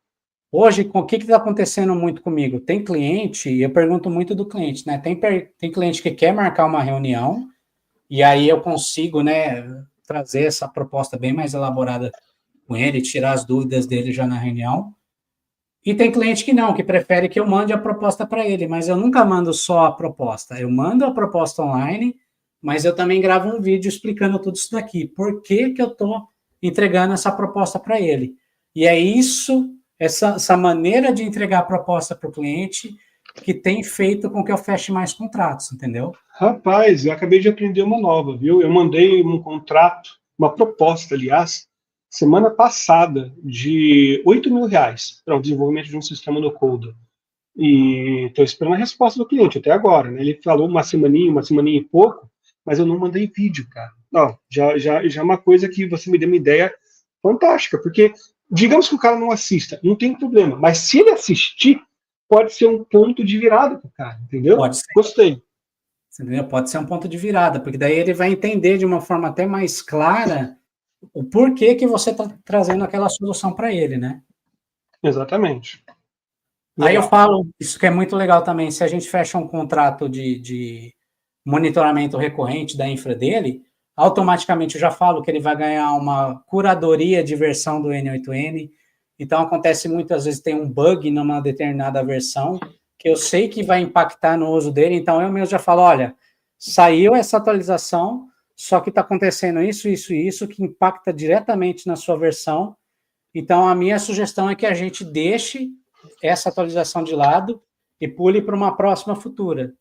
Hoje, o que está acontecendo muito comigo? Tem cliente, e eu pergunto muito do cliente, né? Tem cliente que quer marcar uma reunião, e aí eu consigo, né, trazer essa proposta bem mais elaborada com ele, tirar as dúvidas dele já na reunião. E tem cliente que não, que prefere que eu mande a proposta para ele, mas eu nunca mando só a proposta. Eu mando a proposta online, mas eu também gravo um vídeo explicando tudo isso daqui. Por que que eu estou entregando essa proposta para ele? E é isso, essa maneira de entregar a proposta para o cliente que tem feito com que eu feche mais contratos, entendeu? Rapaz, eu acabei de aprender uma nova, viu? Eu mandei um contrato, uma proposta, aliás, semana passada, de R$8.000 para o desenvolvimento de um sistema no Coda. E estou esperando a resposta do cliente até agora, né? Ele falou uma semaninha e pouco, mas eu não mandei vídeo, cara. Não, já é uma coisa que você me deu uma ideia fantástica, porque digamos que o cara não assista, não tem problema, mas se ele assistir, pode ser um ponto de virada para o cara, entendeu? Pode ser. Gostei. Entendeu? Pode ser um ponto de virada, porque daí ele vai entender de uma forma até mais clara o porquê que você está trazendo aquela solução para ele, né? Exatamente. Legal. Aí eu falo, isso que é muito legal também, se a gente fecha um contrato de monitoramento recorrente da infra dele, automaticamente eu já falo que ele vai ganhar uma curadoria de versão do N8N, então acontece muitas vezes tem um bug numa determinada versão, que eu sei que vai impactar no uso dele, então eu mesmo já falo, olha, saiu essa atualização, só que está acontecendo isso, isso e isso, que impacta diretamente na sua versão, então a minha sugestão é que a gente deixe essa atualização de lado e pule para uma próxima futura.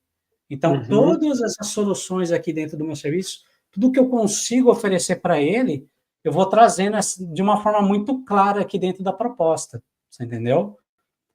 Então, todas essas soluções aqui dentro do meu serviço, tudo que eu consigo oferecer para ele, eu vou trazendo de uma forma muito clara aqui dentro da proposta, você entendeu?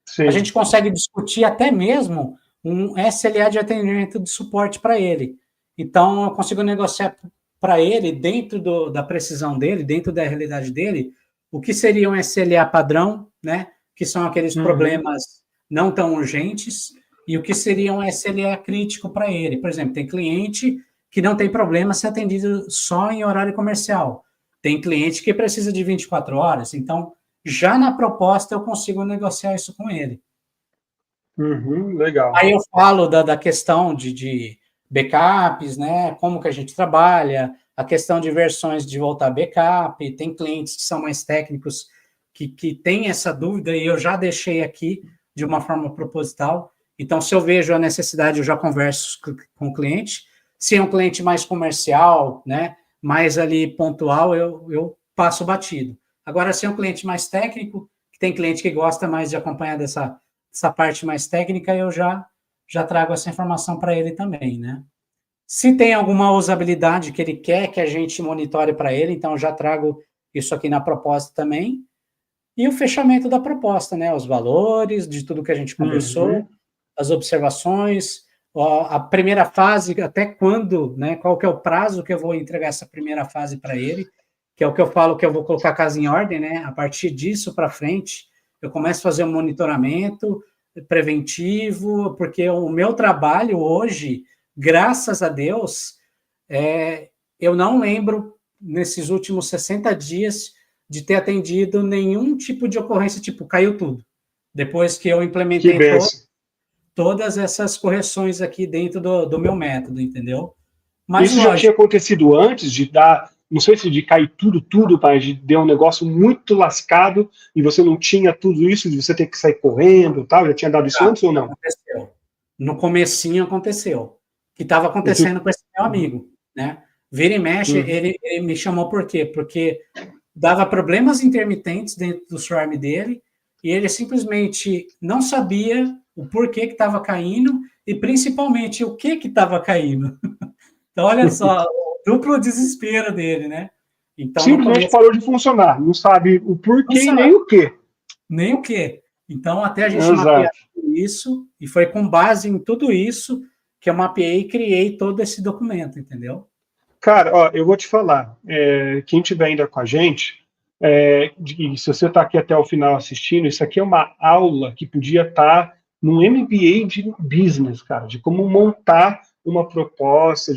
Sim. A gente consegue discutir até mesmo um SLA de atendimento de suporte para ele. Então, eu consigo negociar para ele, dentro da precisão dele, dentro da realidade dele, o que seria um SLA padrão, né? Que são aqueles problemas não tão urgentes, e o que seria um SLA crítico para ele. Por exemplo, tem cliente que não tem problema ser atendido só em horário comercial. Tem cliente que precisa de 24 horas. Então, já na proposta, eu consigo negociar isso com ele. Legal. Aí eu falo da questão de backups, né? Como que a gente trabalha, a questão de versões de voltar backup. Tem clientes que são mais técnicos que têm essa dúvida, e eu já deixei aqui de uma forma proposital. Então, se eu vejo a necessidade, eu já converso com o cliente. Se é um cliente mais comercial, né, mais ali pontual, eu passo batido. Agora, se é um cliente mais técnico, que tem cliente que gosta mais de acompanhar dessa parte mais técnica, eu já trago essa informação para ele também, né? Se tem alguma usabilidade que ele quer que a gente monitore para ele, então eu já trago isso aqui na proposta também. E o fechamento da proposta, né? Os valores, de tudo que a gente conversou, as observações, a primeira fase, até quando, né? Qual que é o prazo que eu vou entregar essa primeira fase para ele, que é o que eu falo que eu vou colocar a casa em ordem, né? A partir disso para frente, eu começo a fazer um monitoramento preventivo, porque o meu trabalho hoje, graças a Deus, eu não lembro, nesses últimos 60 dias, de ter atendido nenhum tipo de ocorrência, tipo, caiu tudo. depois que eu Que implementei benção. todas essas correções aqui dentro do meu método, entendeu? Mas, Isso já tinha lógico, acontecido antes de dar, não sei se de cair tudo, mas de ter um negócio muito lascado e você não tinha tudo isso, de você ter que sair correndo e tal, já tinha dado isso antes ou não? aconteceu. No comecinho aconteceu. Que estava Isso- acontecendo com esse meu amigo, né? Vira e mexe, Uhum. ele me chamou por quê? Porque dava problemas intermitentes dentro do swarm dele e ele simplesmente não sabia o porquê que estava caindo e principalmente o que estava caindo. Então, olha só, o duplo desespero dele, né? Então, no Simplesmente começo, parou de funcionar, não sabe o não porquê e nem sabe o quê. nem o quê. Então, até a gente mapear Exato. tudo isso, e foi com base em tudo isso que eu mapeei e criei todo esse documento, entendeu? Cara, ó, eu vou te falar, quem estiver ainda com a gente, e se você está aqui até o final assistindo, isso aqui é uma aula que podia estar num MBA de business, cara, de como montar uma proposta,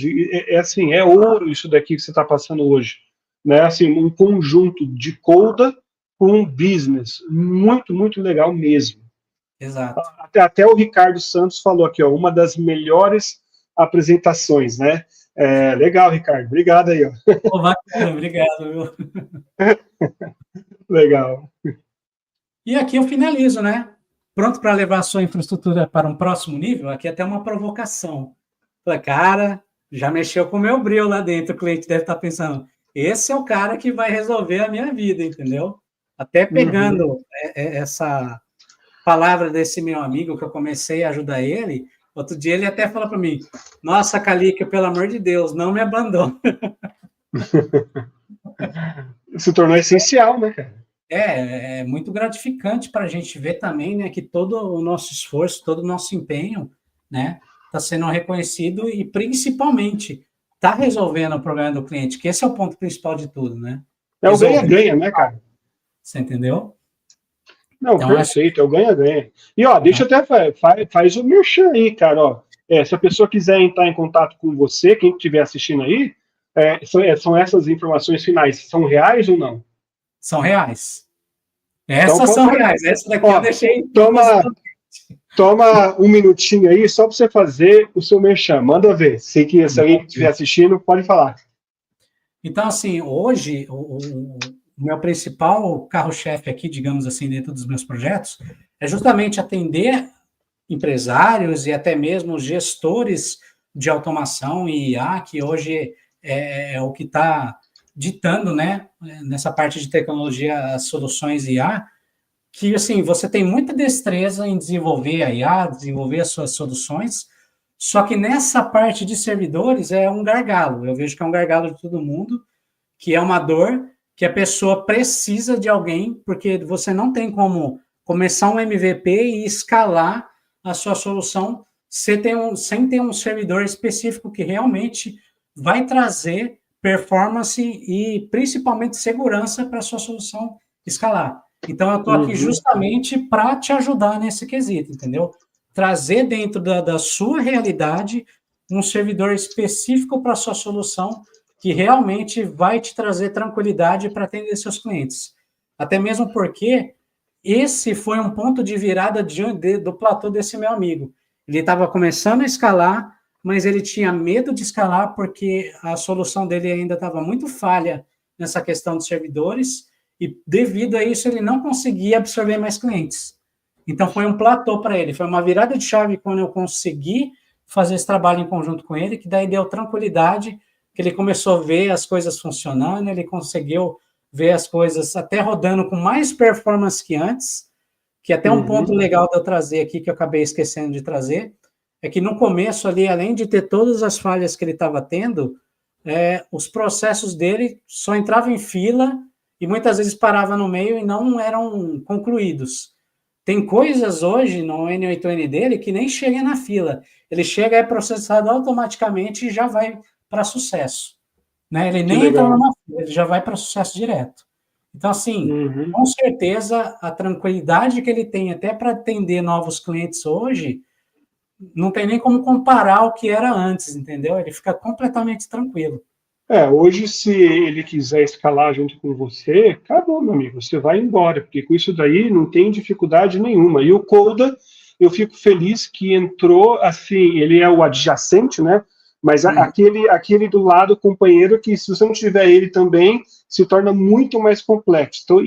assim, é ouro isso daqui que você está passando hoje, né? Assim, um conjunto de coda com business, muito, muito legal mesmo. Exato. Até o Ricardo Santos falou aqui, ó, uma das melhores apresentações, né? Legal, Ricardo. Obrigado aí, ó. Oh, bacana, obrigado, viu? Legal. E aqui eu finalizo, né? Pronto para levar a sua infraestrutura para um próximo nível? Aqui até uma provocação. Falei, cara, já mexeu com o meu brilho lá dentro. O cliente deve estar pensando, esse é o cara que vai resolver a minha vida, entendeu? Até Uhum. pegando essa palavra desse meu amigo que eu comecei a ajudar ele, outro dia ele até falou para mim, nossa, Calica, pelo amor de Deus, não me abandone. Se tornou essencial, né, cara? É muito gratificante para a gente ver também, né, que todo o nosso esforço, todo o nosso empenho, né, está sendo reconhecido e principalmente está resolvendo o problema do cliente, que esse é o ponto principal de tudo, né? É o Resolver, ganha-ganha, né, cara? você entendeu? Não, Então, acho que perfeito, é o ganha-ganha. E, ó, deixa eu até faz o merchan aí, cara, ó. Se a pessoa quiser entrar em contato com você, quem estiver assistindo aí, são essas informações finais, são reais ou não? são reais. Então, Essas são reais. Essa daqui eu ó, deixei toma, propositalmente. toma um minutinho aí só para você fazer o seu merchan. Manda ver. Sei que se alguém estiver assistindo, pode falar. Então, assim, hoje, o meu principal carro-chefe aqui, digamos assim, dentro dos meus projetos, é justamente atender empresários e até mesmo gestores de automação e IA, que hoje é o que está ditando, né, nessa parte de tecnologia, as soluções IA, que, assim, você tem muita destreza em desenvolver a IA, desenvolver as suas soluções, só que nessa parte de servidores é um gargalo. Eu vejo que é um gargalo de todo mundo, que é uma dor que a pessoa precisa de alguém, porque você não tem como começar um MVP e escalar a sua solução sem ter um servidor específico que realmente vai trazer performance e principalmente segurança para a sua solução escalar. Então, eu estou aqui Uhum. justamente para te ajudar nesse quesito, entendeu? Trazer dentro da sua realidade um servidor específico para a sua solução que realmente vai te trazer tranquilidade para atender seus clientes. Até mesmo porque esse foi um ponto de virada do platô desse meu amigo. Ele estava começando a escalar, mas ele tinha medo de escalar porque a solução dele ainda estava muito falha nessa questão de servidores e, devido a isso, ele não conseguia absorver mais clientes. Então, foi um platô para ele, foi uma virada de chave quando eu consegui fazer esse trabalho em conjunto com ele, que daí deu tranquilidade, que ele começou a ver as coisas funcionando, ele conseguiu ver as coisas até rodando com mais performance que antes, que até um ponto Uhum. legal de eu trazer aqui, que eu acabei esquecendo de trazer, é que no começo ali, além de ter todas as falhas que ele estava tendo, os processos dele só entravam em fila e muitas vezes parava no meio e não eram concluídos. Tem coisas hoje no N8N dele que nem chega na fila. Ele chega, é processado automaticamente e já vai para sucesso. Né? Ele Que nem entra legal. numa fila, ele já vai para sucesso direto. Então, assim, Uhum. com certeza, a tranquilidade que ele tem até para atender novos clientes hoje, não tem nem como comparar o que era antes, entendeu? Ele fica completamente tranquilo. Hoje, se ele quiser escalar junto com você, acabou, meu amigo, você vai embora, porque com isso daí não tem dificuldade nenhuma. E o Coda, eu fico feliz que entrou, assim, ele é o adjacente, né? Mas Uhum. aquele do lado, companheiro, que se você não tiver ele também, se torna muito mais complexo. Então,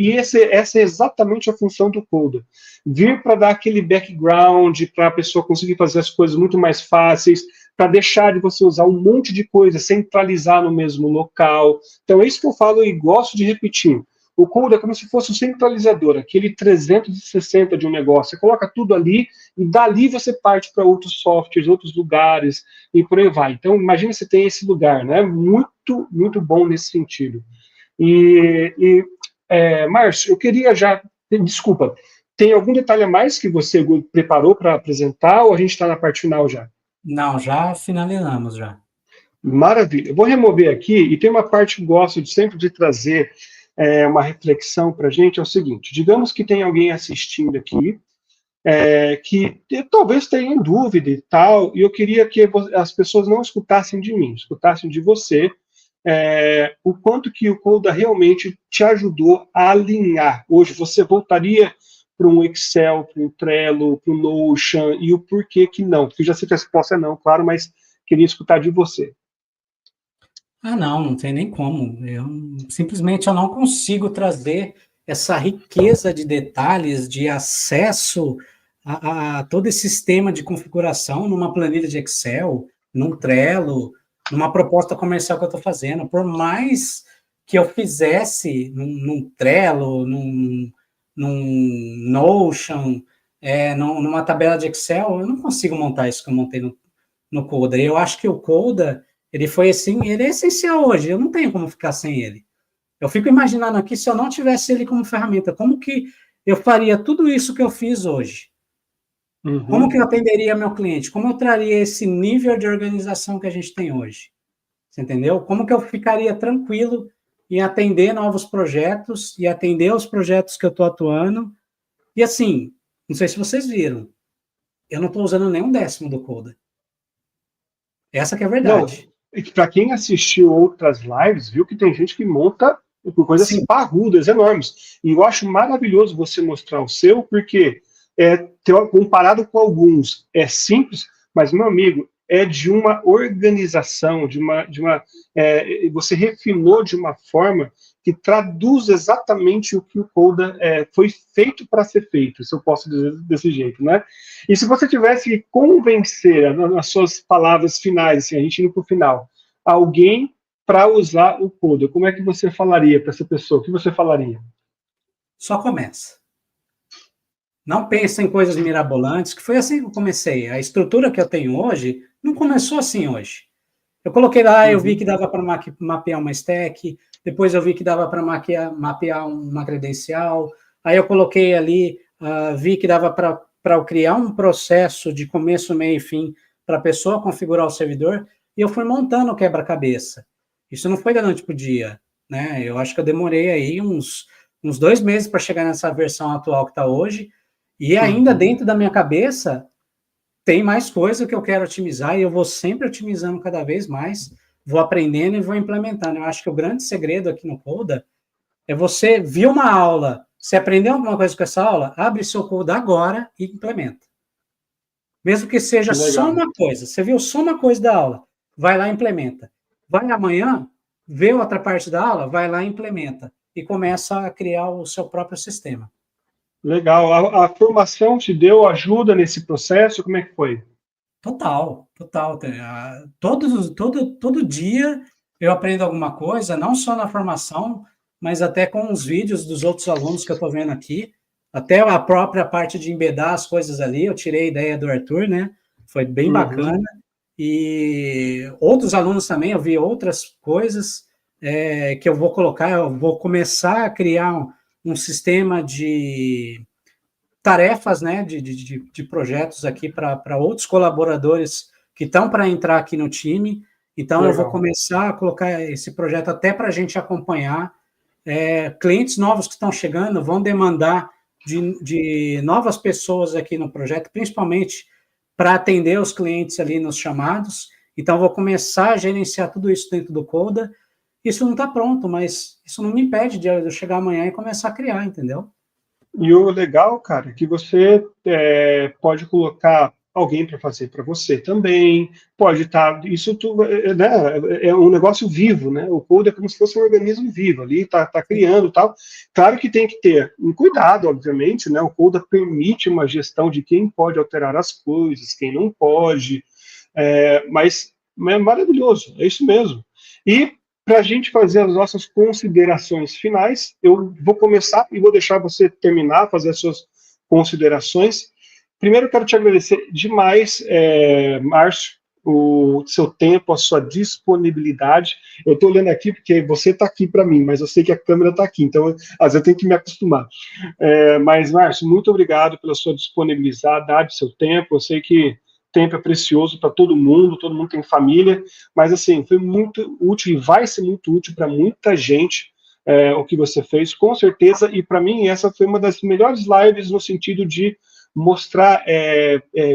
essa é exatamente a função do Coda. Vir para dar aquele background, para a pessoa conseguir fazer as coisas muito mais fáceis, para deixar de você usar um monte de coisa, centralizar no mesmo local. Então, é isso que eu falo e gosto de repetir. O Code é como se fosse um centralizador, aquele 360 de um negócio. Você coloca tudo ali e dali você parte para outros softwares, outros lugares e por aí vai. Então, imagina você tem esse lugar, né? Muito, muito bom nesse sentido. Márcio, eu queria já. Desculpa, tem algum detalhe a mais que você preparou para apresentar ou a gente está na parte final já? Não, já finalizamos já. Maravilha. Eu vou remover aqui, e tem uma parte que eu gosto sempre de trazer uma reflexão para a gente, é o seguinte, digamos que tem alguém assistindo aqui, que talvez tenha em dúvida e tal, e eu queria que as pessoas não escutassem de mim, escutassem de você, o quanto que o Coda realmente te ajudou a alinhar. Hoje você voltaria para um Excel, para um Trello, para um Notion, e o porquê que não? Porque já sei que a resposta é não, claro, mas queria escutar de você. Ah, não, não tem nem como. Simplesmente eu não consigo trazer essa riqueza de detalhes, de acesso a todo esse sistema de configuração numa planilha de Excel, num Trello, numa proposta comercial que eu estou fazendo. Por mais que eu fizesse num Trello, num Notion, numa tabela de Excel, eu não consigo montar isso que eu montei no Coda. Eu acho que o Coda ele foi assim, ele é essencial hoje, eu não tenho como ficar sem ele. Eu fico imaginando aqui, se eu não tivesse ele como ferramenta, como que eu faria tudo isso que eu fiz hoje? Como que Uhum. eu atenderia meu cliente? Como eu traria esse nível de organização que a gente tem hoje? Você entendeu? Como que eu ficaria tranquilo em atender novos projetos e atender os projetos que eu estou atuando? E assim, não sei se vocês viram, eu não estou usando nem um décimo do Coda. Essa que é a Não, verdade. para quem assistiu outras lives, viu que tem gente que monta por coisas Sim. parrudas, enormes. E eu acho maravilhoso você mostrar o seu, porque comparado com alguns, é simples, mas, meu amigo, é de uma organização, você refinou de uma forma que traduz exatamente o que o Coda foi feito para ser feito, se eu posso dizer desse jeito, né? E se você tivesse que convencer, nas suas palavras finais, assim, a gente indo para o final, alguém para usar o Coda, como é que você falaria para essa pessoa? O que você falaria? Só começa. Não pensa em coisas mirabolantes, que foi assim que eu comecei. A estrutura que eu tenho hoje não começou assim hoje. Eu coloquei lá, eu vi que Uhum. dava para mapear uma stack, depois eu vi que dava para mapear uma credencial, aí eu coloquei ali, vi que dava para eu criar um processo de começo, meio e fim para a pessoa configurar o servidor, e eu fui montando o quebra-cabeça. Isso não foi da noite para o dia, né? Eu acho que eu demorei aí uns 2 meses para chegar nessa versão atual que está hoje, e ainda Uhum. dentro da minha cabeça tem mais coisa que eu quero otimizar e eu vou sempre otimizando cada vez mais, vou aprendendo e vou implementando. Eu acho que o grande segredo aqui no Coda é você ver uma aula, você aprendeu alguma coisa com essa aula, abre seu Coda agora e implementa. Mesmo que seja Que só legal. uma coisa, você viu só uma coisa da aula, vai lá e implementa. Vai amanhã, vê outra parte da aula, vai lá e implementa. E começa a criar o seu próprio sistema. Legal. A formação te deu ajuda nesse processo? Como é que foi? Total, total. Todo dia eu aprendo alguma coisa, não só na formação, mas até com os vídeos dos outros alunos que eu estou vendo aqui, até a própria parte de embedar as coisas ali, eu tirei a ideia do Arthur, né? Foi bem Uhum. bacana. E outros alunos também, eu vi outras coisas que eu vou colocar, eu vou começar a criar um sistema de tarefas, né, de projetos aqui para outros colaboradores que estão para entrar aqui no time. Então, eu vou Legal. começar a colocar esse projeto até para a gente acompanhar. Clientes novos que estão chegando vão demandar de novas pessoas aqui no projeto, principalmente para atender os clientes ali nos chamados. Então, vou começar a gerenciar tudo isso dentro do Coda isso não está pronto, mas isso não me impede de eu chegar amanhã e começar a criar, entendeu? E o legal, cara, é que você pode colocar alguém para fazer para você também, pode estar, isso tudo, né, é um negócio vivo, né? O code é como se fosse um organismo vivo ali, tá criando e tal. Claro que tem que ter um cuidado, obviamente, né? O code permite uma gestão de quem pode alterar as coisas, quem não pode, mas é maravilhoso, é isso mesmo. E para a gente fazer as nossas considerações finais, eu vou começar e vou deixar você terminar, fazer as suas considerações. Primeiro, eu quero te agradecer demais, Márcio, o seu tempo, a sua disponibilidade. Eu estou olhando aqui porque você está aqui para mim, mas eu sei que a câmera está aqui, então às vezes eu tenho que me acostumar. Mas, Márcio, muito obrigado pela sua disponibilidade, seu tempo. Eu sei que tempo é precioso para todo mundo tem família, mas assim, foi muito útil e vai ser muito útil para muita gente o que você fez, com certeza, e para mim essa foi uma das melhores lives no sentido de mostrar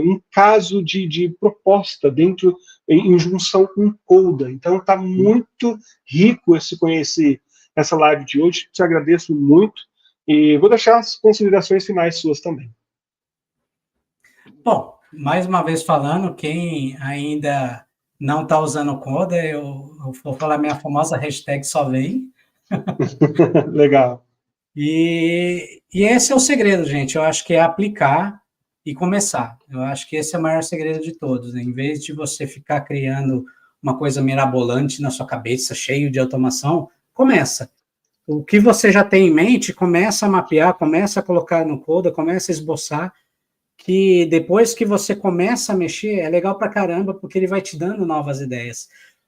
um caso de proposta dentro, em junção com o Coda. Então está muito rico essa live de hoje, te agradeço muito, e vou deixar as considerações finais suas também. Bom, mais uma vez falando, quem ainda não está usando o Coda, eu vou falar minha famosa hashtag só vem. Legal. E esse é o segredo, gente. Eu acho que é aplicar e começar. Eu acho que esse é o maior segredo de todos, né? Em vez de você ficar criando uma coisa mirabolante na sua cabeça, cheio de automação, começa. O que você já tem em mente, começa a mapear, começa a colocar no Coda, começa a esboçar, que depois que você começa a mexer, é legal pra caramba, porque ele vai te dando novas ideias.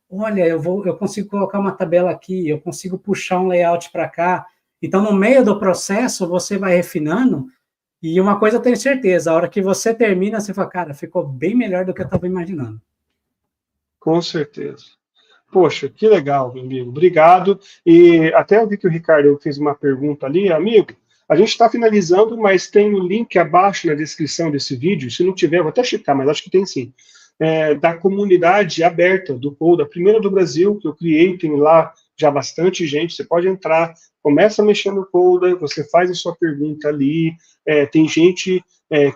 Olha, eu consigo colocar uma tabela aqui, eu consigo puxar um layout para cá. Então, no meio do processo, você vai refinando, e uma coisa eu tenho certeza, a hora que você termina, você fala, cara, ficou bem melhor do que eu estava imaginando. Com certeza. Poxa, que legal, meu amigo. Obrigado. E até eu vi que o Ricardo fez uma pergunta ali, amigo. A gente está finalizando, mas tem o link abaixo na descrição desse vídeo. Se não tiver, vou até checar, mas acho que tem sim. Da comunidade aberta do Code, a primeira do Brasil que eu criei, tem lá já bastante gente. Você pode entrar, começa a mexer no Code, você faz a sua pergunta ali. Tem gente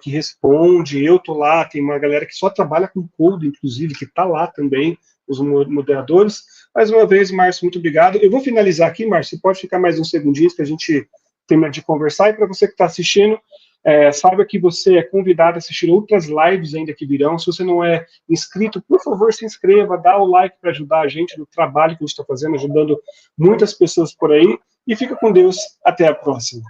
que responde, eu tô lá, tem uma galera que só trabalha com Code, inclusive, que está lá também, os moderadores. Mais uma vez, Márcio, muito obrigado. Eu vou finalizar aqui, Márcio, você pode ficar mais uns segundinhos que a gente termina de conversar, e para você que está assistindo, saiba que você é convidado a assistir outras lives ainda que virão. Se você não é inscrito, por favor, se inscreva, dá o like para ajudar a gente no trabalho que a gente está fazendo, ajudando muitas pessoas por aí, e fica com Deus, até a próxima.